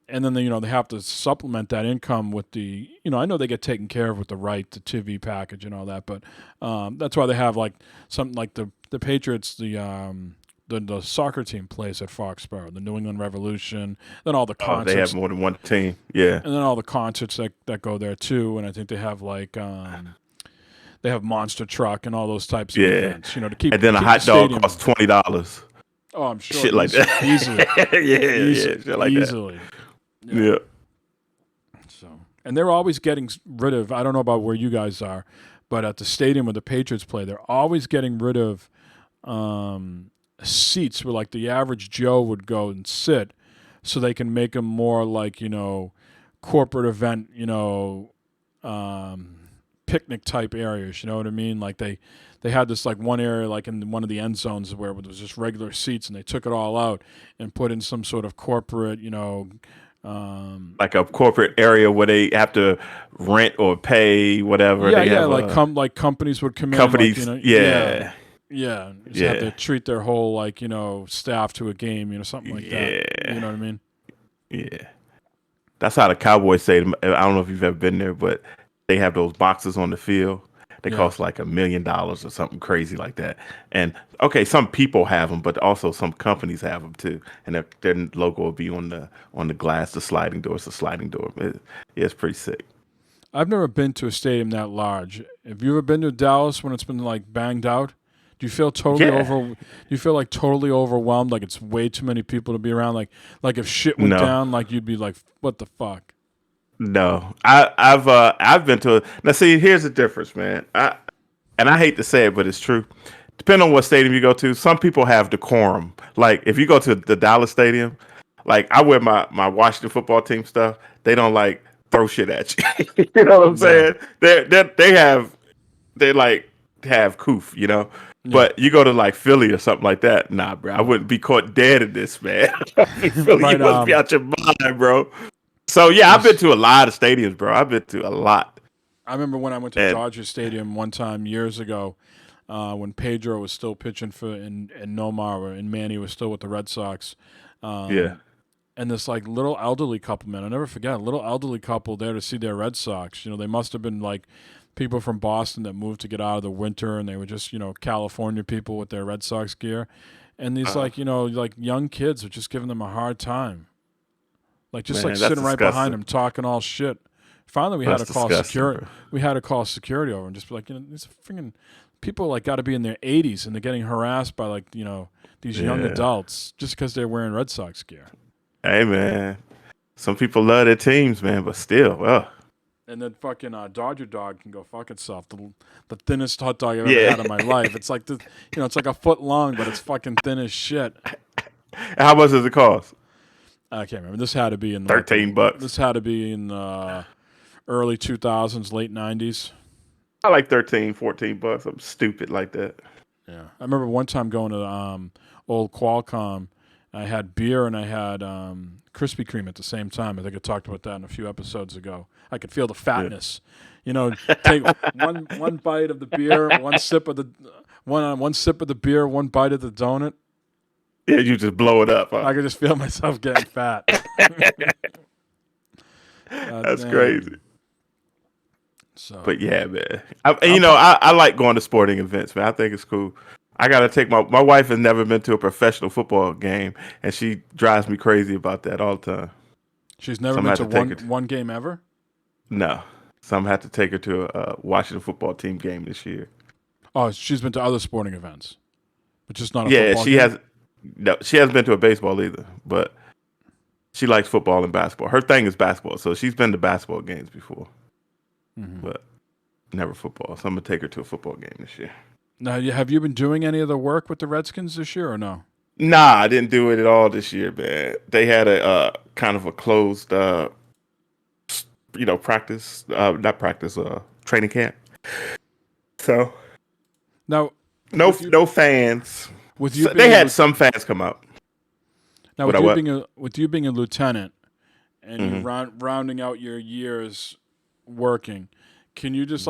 And then they have to supplement that income with the I know they get taken care of with the the TV package and all that, but that's why they have like something like the Patriots, the soccer team plays at Foxborough, the New England Revolution, then all the concerts. They have more than one team, yeah. And then all the concerts that go there too, and I think they have like they have Monster Truck and all those types of events, to keep. And then a hot dog costs $20. Oh, I'm sure. Shit like that. Easily. Shit like easily. that. Yeah. So, and they're always getting rid of. I don't know about where you guys are, but at the stadium where the Patriots play, they're always getting rid of seats where like the average Joe would go and sit, so they can make them more like corporate event, picnic type areas. You know what I mean? Like they had this like one area like in one of the end zones where there was just regular seats, and they took it all out and put in some sort of corporate, like a corporate area where they have to rent or pay whatever. Like companies would come in. Companies, have to treat their whole staff to a game, something like that. You know what I mean? Yeah, that's how the Cowboys say. I don't know if you've ever been there, but they have those boxes on the field. They cost like $1 million or something crazy like that. And some people have them, but also some companies have them too. And their logo will be on the glass, the sliding door. It's a sliding door. It's pretty sick. I've never been to a stadium that large. Have you ever been to Dallas when it's been like banged out? Do you feel totally Do you feel like totally overwhelmed? Like it's way too many people to be around. Like if shit went down, like you'd be like, what the fuck? No, I've been to now. See, here's the difference, man. I hate to say it, but it's true. Depending on what stadium you go to, some people have decorum. Like if you go to the Dallas Stadium, like I wear my Washington football team stuff. They don't like throw shit at you. You know what I'm saying? They have coof, Yeah. But you go to like Philly or something like that, nah, bro. I wouldn't be caught dead in this, man. Philly, you must be out your mind, bro. So, I've been to a lot of stadiums, bro. I've been to a lot. I remember when I went to Dodger Stadium one time years ago when Pedro was still pitching and Nomar and Manny was still with the Red Sox. And this like little elderly couple, man, I'll never forget, a little elderly couple there to see their Red Sox. They must have been like people from Boston that moved to get out of the winter, and they were just, California people with their Red Sox gear. And these like young kids were just giving them a hard time. Like sitting right behind him, talking all shit. Finally, we had to call security. Bro. We had to call security over and just be like, these freaking people like got to be in their 80s and they're getting harassed by these young adults just because they're wearing Red Sox gear. Hey man, some people love their teams, man, but still, And then fucking Dodger dog can go fuck itself. The thinnest hot dog I've ever had in my life. It's like it's like a foot long, but it's fucking thin as shit. How much does it cost? I can't remember. This had to be in $13. This had to be in early 2000s, late 90s. I like $13-$14. Something stupid like that. Yeah, I remember one time going to old Qualcomm, I had beer and I had Krispy Kreme at the same time. I think I talked about that in a few episodes ago. I could feel the fatness. Take one bite of the beer, one sip of the beer, one bite of the donut. Yeah, you just blow it up. Huh? I could just feel myself getting fat. That's crazy. So, but yeah, man. I like going to sporting events, man. I think it's cool. I gotta take my wife has never been to a professional football game, and she drives me crazy about that all the time. She's never been to one game ever? No. So I'm gonna have to take her to a Washington football team game this year. Oh, she's been to other sporting events, but just not a Yeah, football game? she hasn't been to a baseball either, but she likes football and basketball. Her thing is basketball, so she's been to basketball games before, but never football. So I'm gonna take her to a football game this year. Now, have you been doing any of the work with the Redskins this year or no? Nah, I didn't do it at all this year, man. They had a kind of a closed, practice, not practice, training camp. So now, no fans. They had some fans come out. Now, with you being a lieutenant and you rounding out your years working, can you just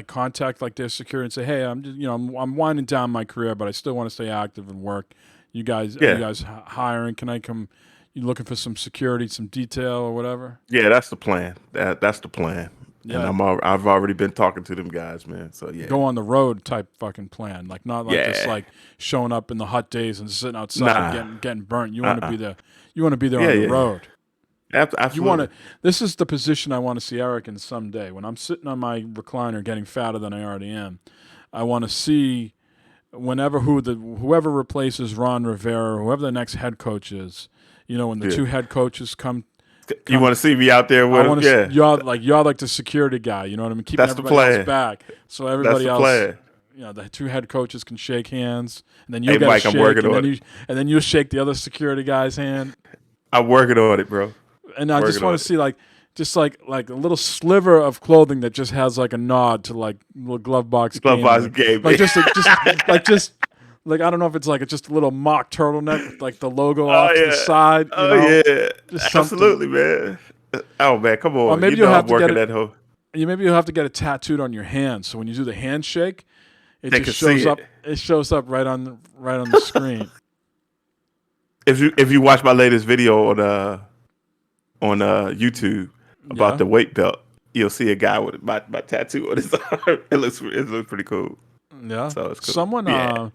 contact their security and say, "Hey, I'm winding down my career, but I still want to stay active and work. You guys hiring? Can I come? You looking for some security, some detail, or whatever?" Yeah, that's the plan. That's the plan. Yeah. And I've already been talking to them guys, man. So yeah, go on the road type fucking plan, just showing up in the hot days and sitting outside and getting burnt. You want to be there. You want to be there on the road. Absolutely. This is the position I want to see Eric in someday. When I'm sitting on my recliner getting fatter than I already am, I want to see whoever replaces Ron Rivera, or whoever the next head coach is. When the two head coaches come. You want to see me out there with him? Yeah. You're like the security guy. You know what I mean? Keeping everybody else back, so everybody else. The two head coaches can shake hands, and then you get a shake, and then you shake the other security guy's hand. I'm working on it, bro. And I just want to see just a little sliver of clothing that just has like a nod to like little glove box game. Like I don't know if it's just a little mock turtleneck with like the logo off to the side. Just absolutely, man. Oh man, come on. Or maybe you'll have to get it. Maybe you'll have to get it tattooed on your hand, so when you do the handshake, it just shows up. It shows up right on the screen. If you watch my latest video on YouTube about the weight belt, you'll see a guy with my tattoo on his arm. It looks pretty cool. Yeah. So it's cool.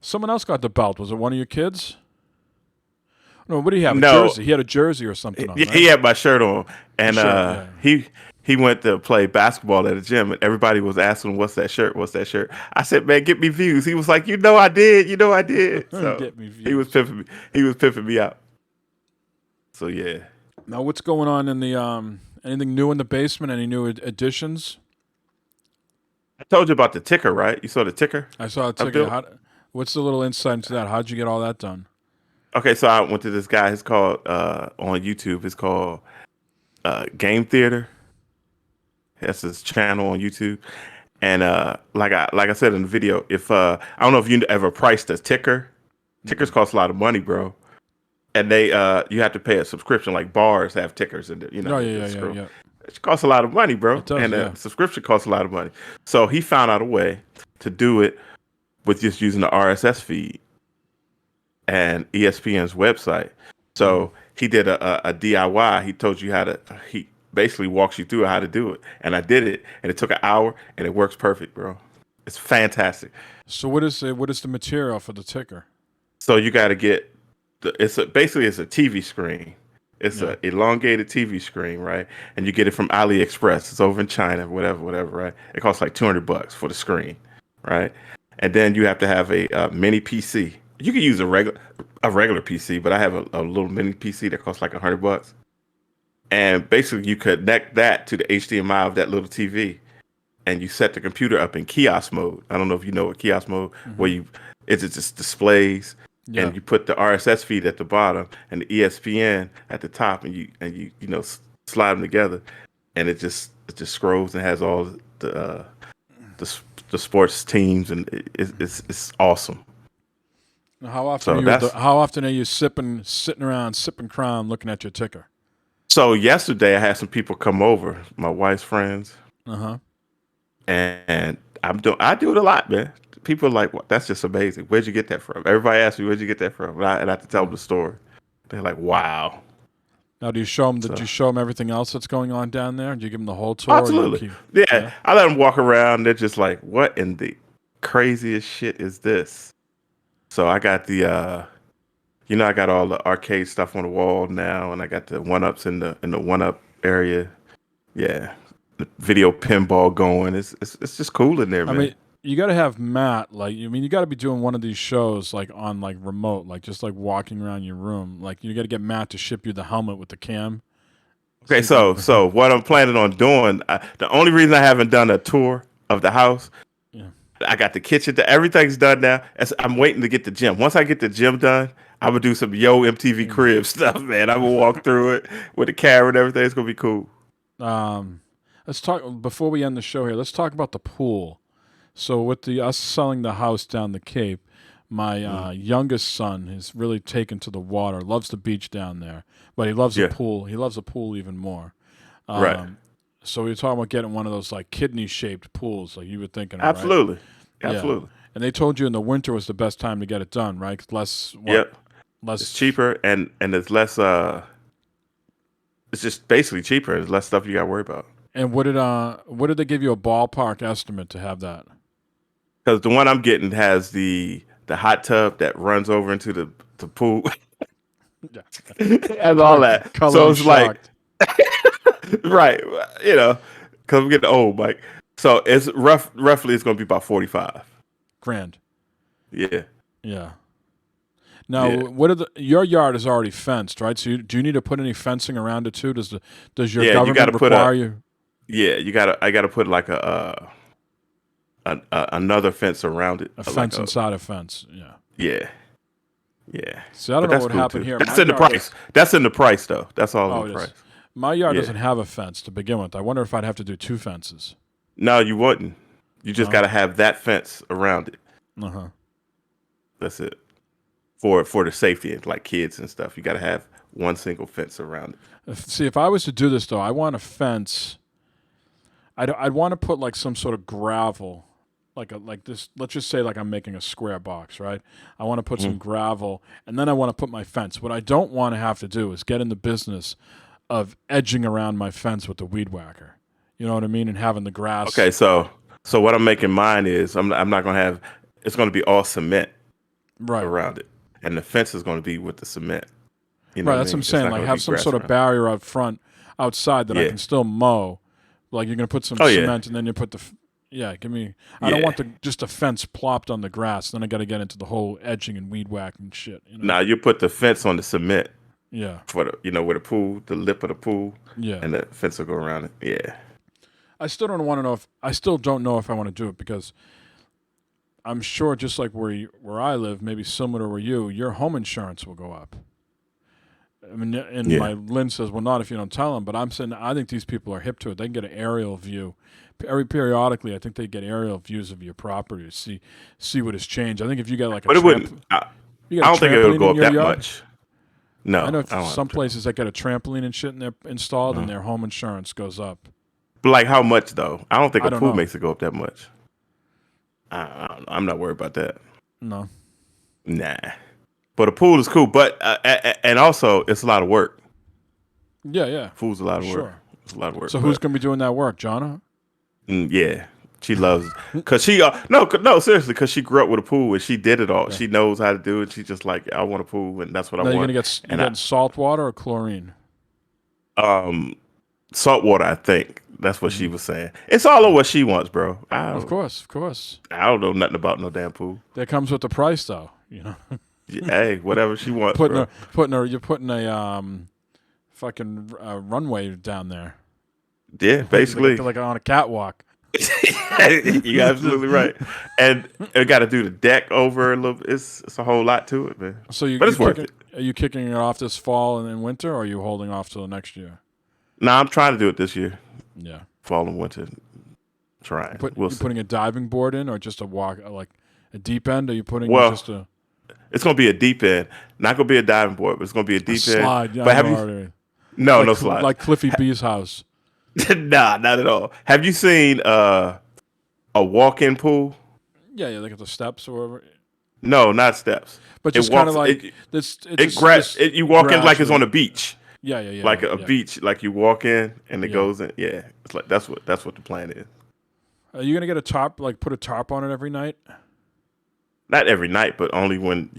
Someone else got the belt. Was it one of your kids? No, what do you have? No. A jersey. He had a jersey or something on, right? He had my shirt on. And he went to play basketball at a gym, and everybody was asking, what's that shirt? What's that shirt? I said, man, get me views. He was like, I did. So get me views. He was pimping me out. So yeah. Now what's going on in the anything new in the basement? Any new additions? I told you about the ticker, right? You saw the ticker? I saw the ticker. What's the little insight into that? How'd you get all that done? Okay, so I went to this guy. It's called on YouTube. It's called Game Theater. That's his channel on YouTube. And like I said in the video, if I don't know if you ever priced a ticker. Tickers cost a lot of money, bro. And they you have to pay a subscription. Like bars have tickers, and yeah. It costs a lot of money, bro. It does, and a subscription costs a lot of money. So he found out a way to do it with just using the RSS feed and ESPN's website. So he did a DIY. He told you he basically walks you through how to do it. And I did it, and it took an hour, and it works perfect, bro. It's fantastic. So what is the material for the ticker? So you got to get it's a TV screen. It's an elongated TV screen, right? And you get it from AliExpress. It's over in China, whatever, right? It costs like $200 for the screen, right? And then you have to have a mini PC. You can use a regular PC, but I have a little mini PC that costs like $100. And basically, you connect that to the HDMI of that little TV, and you set the computer up in kiosk mode. I don't know if you know what kiosk mode, where it just displays, and you put the RSS feed at the bottom and the ESPN at the top, and you slide them together, and it just scrolls and has all the sports teams, and it's awesome. How often So are you? that's How often are you sitting around sipping Crown, looking at your ticker? so. Yesterday, I had some people come over, my wife's friends, Uh huh. and I do it a lot, man. People are like, "What? That's just amazing. Where'd you get that from?" Everybody asks me, "Where'd you get that from?" And I have to tell them the story. They're like, "Wow." Now, do you show them? Did So you show them everything else that's going on down there? Do you give them the whole tour? Or you absolutely, keep, yeah. I let them walk around. They're just like, "What in the craziest shit is this?" So I got I got all the arcade stuff on the wall now, and I got the one ups in the one up area. Yeah, the video pinball going. It's just cool in there, I man. mean, you got to have Matt. Like, I mean, you got to be doing one of these shows like on like remote, like just like walking around your room. Like, you got to get Matt to ship you the helmet with the cam. Okay, you so can- so what I'm planning on doing, the only reason I haven't done a tour of the house, Yeah. I got the kitchen, everything's done now. I'm waiting to get the gym. Once I get the gym done, I'm gonna do some MTV Crib stuff, man. I'm gonna walk through it with the camera and everything. It's gonna be cool. Let's talk before we end the show here. Let's talk about the pool. So with the us selling the house down the Cape, my youngest son is really taken to the water. Loves the beach down there, but he loves Yeah. the pool. He loves the pool even more. Right. So we were talking about getting one of those like kidney shaped pools, like you were thinking, of, right? Absolutely. Yeah. Absolutely. And they told you in the winter was the best time to get it done, right? 'Cause less. Yep. Less It's cheaper and it's less. It's just basically cheaper. There's less stuff you got to worry about. And what did they give you a ballpark estimate to have that? Because the one I'm getting has the hot tub that runs over into the pool. and all that. Color So me it's like, shocked. right, because I'm getting old, Mike. So it's roughly it's going to be about 45 grand. Yeah. Yeah. Now, Yeah. Your yard is already fenced, right? So do you need to put any fencing around it too? Does your Yeah, you government gotta put require you? Yeah, I gotta put like another fence around it. A fence inside a fence, yeah. Yeah. Yeah. See, I don't know what happened here. That's My in the yard price. That's in the price though. That's all in it the is. price. My yard Yeah. doesn't have a fence to begin with. I wonder if I'd have to do two fences. No, you wouldn't. You just No? gotta have that fence around it. Uh-huh. That's it. For the safety, like kids and stuff. You gotta have one single fence around it. See, if I was to do this though, I want a fence. I'd want to put like some sort of gravel, like this. Let's just say like I'm making a square box, right? I want to put some gravel, and then I want to put my fence. What I don't want to have to do is get in the business of edging around my fence with the weed whacker. You know what I mean? And having the grass. Okay, so what I'm making mine is I'm not gonna have. It's gonna be all cement around it, and the fence is gonna be with the cement. You know right. That's what I'm It's saying. not Like gonna have be some grass sort of around. barrier out front, outside that I Yeah. can still mow. Like you're gonna put some Oh, yeah. cement, and then you put the. Give me. I don't Yeah. want just a fence plopped on the grass. Then I got to get into the whole edging and weed whacking shit. You know? Now you put the fence on the cement Yeah. for the where the pool, the lip of the pool, Yeah. and the fence will go around it. Yeah. I still don't want to know if I still don't know if I want to do it because I'm sure just like where I live, maybe similar to where your home insurance will go up. I mean, and Yeah. my Lynn says, well, not if you don't tell them. But I'm saying I think these people are hip to it. They can get an aerial view. Periodically, I think they get aerial views of your property to see what has changed. I think if you got like a But it wouldn't. I don't think it would go up that much. No, I know don't have some to. places that get a trampoline and shit in there installed, and their home insurance goes up. But like how much though? I don't think I a don't pool know. makes it go up that much. I'm not worried about that. No. Nah. But a pool is cool. But and also it's a lot of work. Yeah. Pool's a lot of work. Sure. It's a lot of work. So who's going to be doing that work, Jonna? Yeah, she loves because she no seriously because she grew up with a pool and she did it all. She knows how to do it. She's just like I want a pool and that's what Now I you're want. going to get salt water or chlorine? Salt water. I think that's what she was saying. It's all of what she wants, bro. Of course. I don't know nothing about no damn pool. That comes with the price, though. You know, Hey, whatever she wants. you're bro. putting a fucking runway down there. Yeah, basically. like on a catwalk. You're absolutely right. And it got to do the deck over a little. It's a whole lot to it, man. So but it's worth it. Are you kicking it off this fall and then winter, or are you holding off till next year? Nah, I'm trying to do it this year. Yeah, fall and winter. Trying. You putting a diving board in, or just a walk like a deep end? Are you putting Well, just a? It's gonna be a deep end. Not gonna be a diving board, but it's gonna be a deep end. Slide. Yeah, But I have know you? already. No, Like no slide. Like Cliffy B's house. Nah, not at all. Have you seen a walk-in pool? Yeah, like at the steps or whatever. No, not steps. But It just kind of walks. like this. You walk in like it's on a beach, Yeah. like a yeah. beach. Like you walk in and it Yeah. goes in. Yeah, it's like that's what the plan is. Are you gonna get a tarp? Like put a tarp on it every night? Not every night, but only when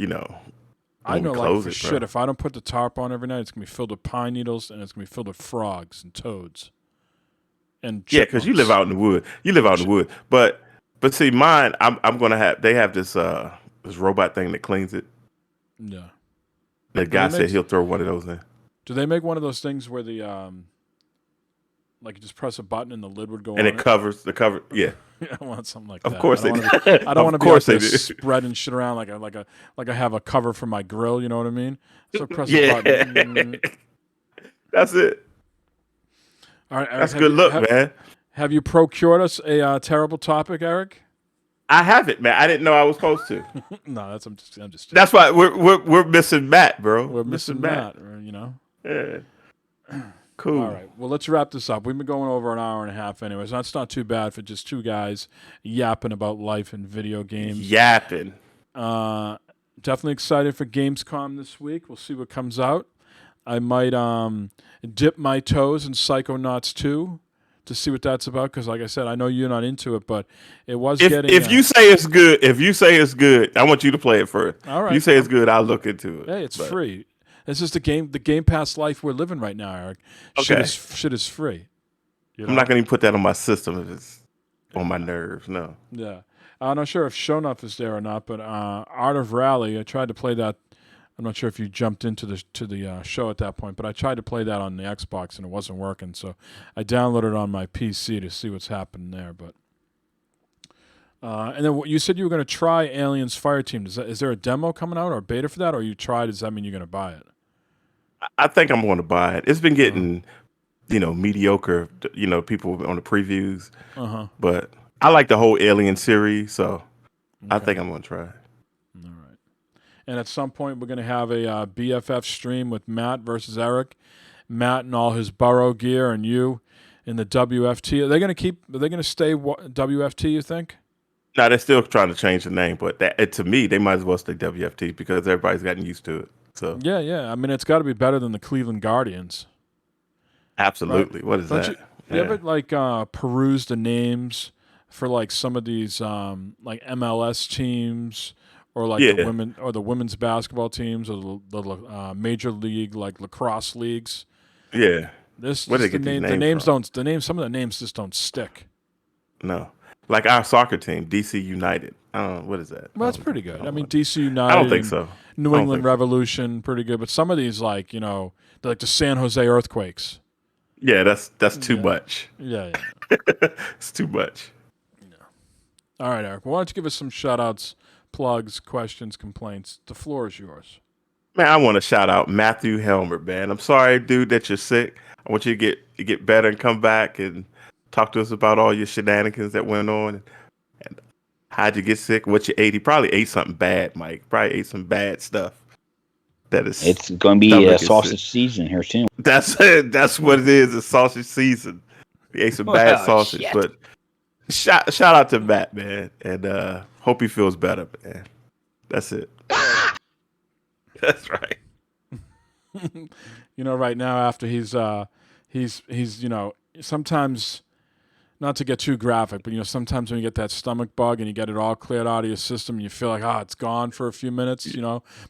I know, we like close for it, shit. bro. If I don't put the tarp on every night, it's gonna be filled with pine needles and it's gonna be filled with frogs and toads. And Yeah, because you live out in the wood. You live out in the wood. But see, mine, I'm gonna have. They have this robot thing that cleans it. Yeah. The guy said he'll throw one of those in. Do they make one of those things where the like you just press a button and the lid would go And on it covers the cover. Yeah. I want something like Of that. course I they don't do. wanna be- I don't want to Of be out course there they do. spreading shit around like I have a cover for my grill. You know what I mean? So press a Yeah. button. That's it. All right, Eric, That's good look, man. Have you procured us a terrible topic, Eric? I have it, man. I didn't know I was supposed to. No, I'm just. That's why we're missing Matt, bro. We're missing Matt. You know. Yeah. Cool. All right. Well, let's wrap this up. We've been going over an hour and a half, anyways. That's not too bad for just two guys yapping about life and video games. Yapping. Definitely excited for Gamescom this week. We'll see what comes out. I might dip my toes in Psychonauts 2 to see what that's about, because like I said, I know you're not into it, but it was getting. If you say it's good, I want you to play it first. All right. If you say it's good, I'll look into it. Hey, it's free. This is the Game Pass life we're living right now, Eric. Okay. Shit is free. You know? I'm not going to put that on my system if it's on my nerves. No. Yeah. I'm not sure if Shonuff is there or not, but Art of Rally, I tried to play that. I'm not sure if you jumped into the show at that point, but I tried to play that on the Xbox and it wasn't working. So I downloaded it on my PC to see what's happening there. But and then you said you were going to try Aliens Fireteam. Is there a demo coming out or a beta for that, or you tried? Does that mean you're going to buy it? I think I'm going to buy it. It's been getting, mediocre, people on the previews. Uh-huh. But I like the whole Alien series, so I think I'm going to try it. All right. And at some point, we're going to have a BFF stream with Matt versus Eric. Matt and all his Burrow gear, and you in the WFT. Are they going to stay WFT, you think? No, they're still trying to change the name, but to me, they might as well stay WFT because everybody's gotten used to it. So Yeah. I mean, it's got to be better than the Cleveland Guardians. absolutely. Right? What is that? You ever peruse the names for like some of these like MLS teams or like the women's basketball teams or the major league like lacrosse leagues? Yeah. Some of the names just don't stick. No. Like our soccer team, DC United. What is that? Well, that's pretty good. I mean, DC United. I don't think so. New England Revolution, pretty good. But some of these, they're like the San Jose Earthquakes. Yeah, that's too much. Yeah. It's too much. Yeah. All right, Eric. Why don't you give us some shout-outs, plugs, questions, complaints? The floor is yours. Man, I want to shout out Matthew Helmer, man. I'm sorry, dude, that you're sick. I want you to get better and come back and talk to us about all your shenanigans that went on and how'd you get sick, what you ate. He probably ate something bad, Mike. Probably ate some bad stuff. It's going to be sausage season here soon. That's it. That's what it is. It's sausage season. He ate some bad sausage, shit. but shout out to Matt, man, and hope he feels better, man. That's it. That's right. Right now after he's sometimes, not to get too graphic, but sometimes when you get that stomach bug and you get it all cleared out of your system, you feel like it's gone for a few minutes,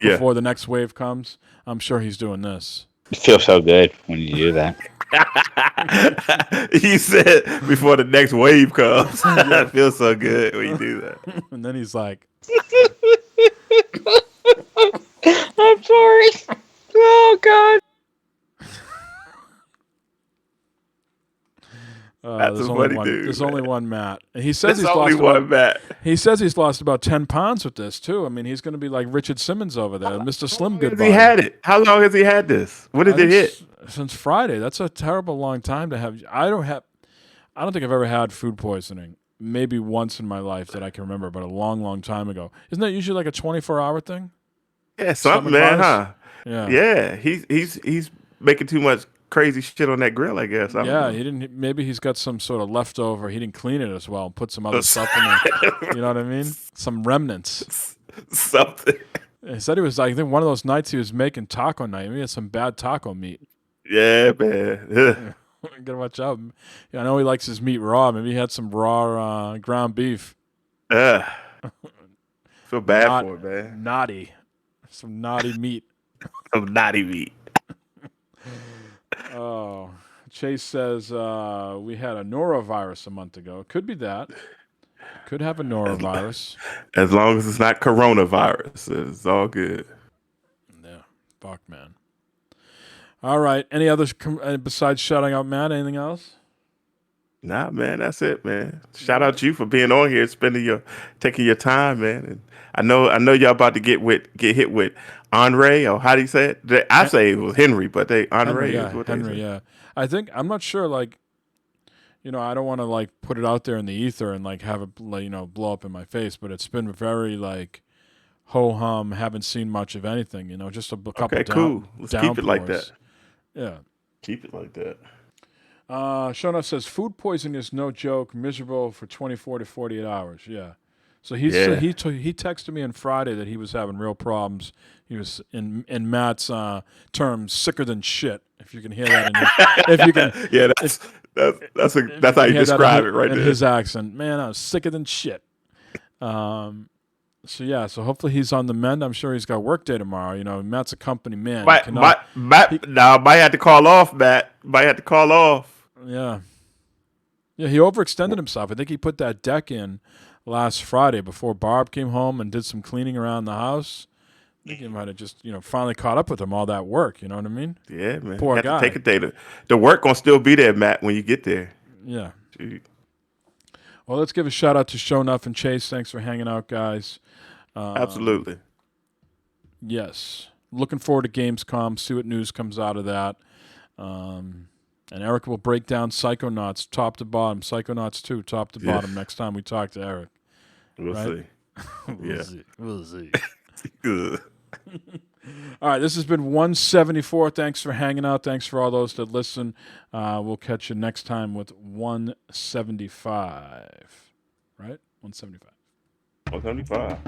before the next wave comes. I'm sure he's doing this. It feels so good when you do that. He said before the next wave comes. It feels so good when you do that. And then he's like, I'm sorry. Oh, God. That's there's only one Matt. And he says Matt. He says he's lost about 10 pounds with this too. I mean, he's going to be like Richard Simmons over there, Mr. Slim Goodbye. Has he had it? How long has he had this? When did it hit? Since Friday. That's a terrible long time to have. I don't think I've ever had food poisoning. Maybe once in my life that I can remember, but a long, long time ago. Isn't that usually like a 24-hour thing? Yeah, something, man, huh? Yeah. Yeah, he's making too much crazy shit on that grill, I guess. I don't Yeah, know. he didn't. Maybe he's got some sort of leftover. He didn't clean it as well and put some other stuff in there. You know what I mean? Some remnants. Something. He said he was. I think one of those nights he was making taco night. Maybe he had some bad taco meat. Yeah, man. Yeah. Gotta watch out. Yeah, I know he likes his meat raw. Maybe he had some raw ground beef. Feel bad for it, man. Naughty. Some naughty meat. Some naughty meat. Oh, Chase says we had a norovirus a month ago. Could be that. Could have a norovirus. As long as it's not coronavirus, it's all good. Yeah, fuck, man. All right. Any others besides shouting out Matt? Anything else? Nah, man, that's it, man. Shout out to you for being on here, taking your time, man. And I know y'all about to get hit with Andre, or how do you say it? I say it was Henry, but Andre is what they say. Yeah. I think I'm not sure. Like, I don't want to like put it out there in the ether and like have it blow up in my face. But it's been very like ho hum. Haven't seen much of anything. Just a couple. Okay, cool. Let's keep it like that. Yeah, keep it like that. Shona says food poisoning is no joke. Miserable for 24 to 48 hours. Yeah. So he texted me on Friday that he was having real problems. He was in Matt's terms sicker than shit. If you can hear that, if you can, yeah, that's how you describe it right in there. His accent, man, I was sicker than shit. So hopefully he's on the mend. I'm sure he's got work day tomorrow. Matt's a company man. Might have to call off, Matt. Might have to call off. Yeah. Yeah, he overextended himself. I think he put that deck in last Friday before Barb came home and did some cleaning around the house. I think he might have just, finally caught up with him, all that work. You know what I mean? Yeah, man. Poor you guy. To take a day. The work gonna still be there, Matt, when you get there. Yeah. Dude. Well, let's give a shout out to Shonuff and Chase. Thanks for hanging out, guys. Absolutely. Yes. Looking forward to Gamescom. See what news comes out of that. And Eric will break down Psychonauts top to bottom. Psychonauts 2 top to bottom next time we talk to Eric. We'll see. We'll see. Good. All right, this has been 174. Thanks for hanging out. Thanks for all those that listen. We'll catch you next time with 175. Right? 175. 175.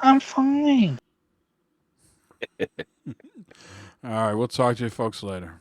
I'm fine. All right, we'll talk to you folks later.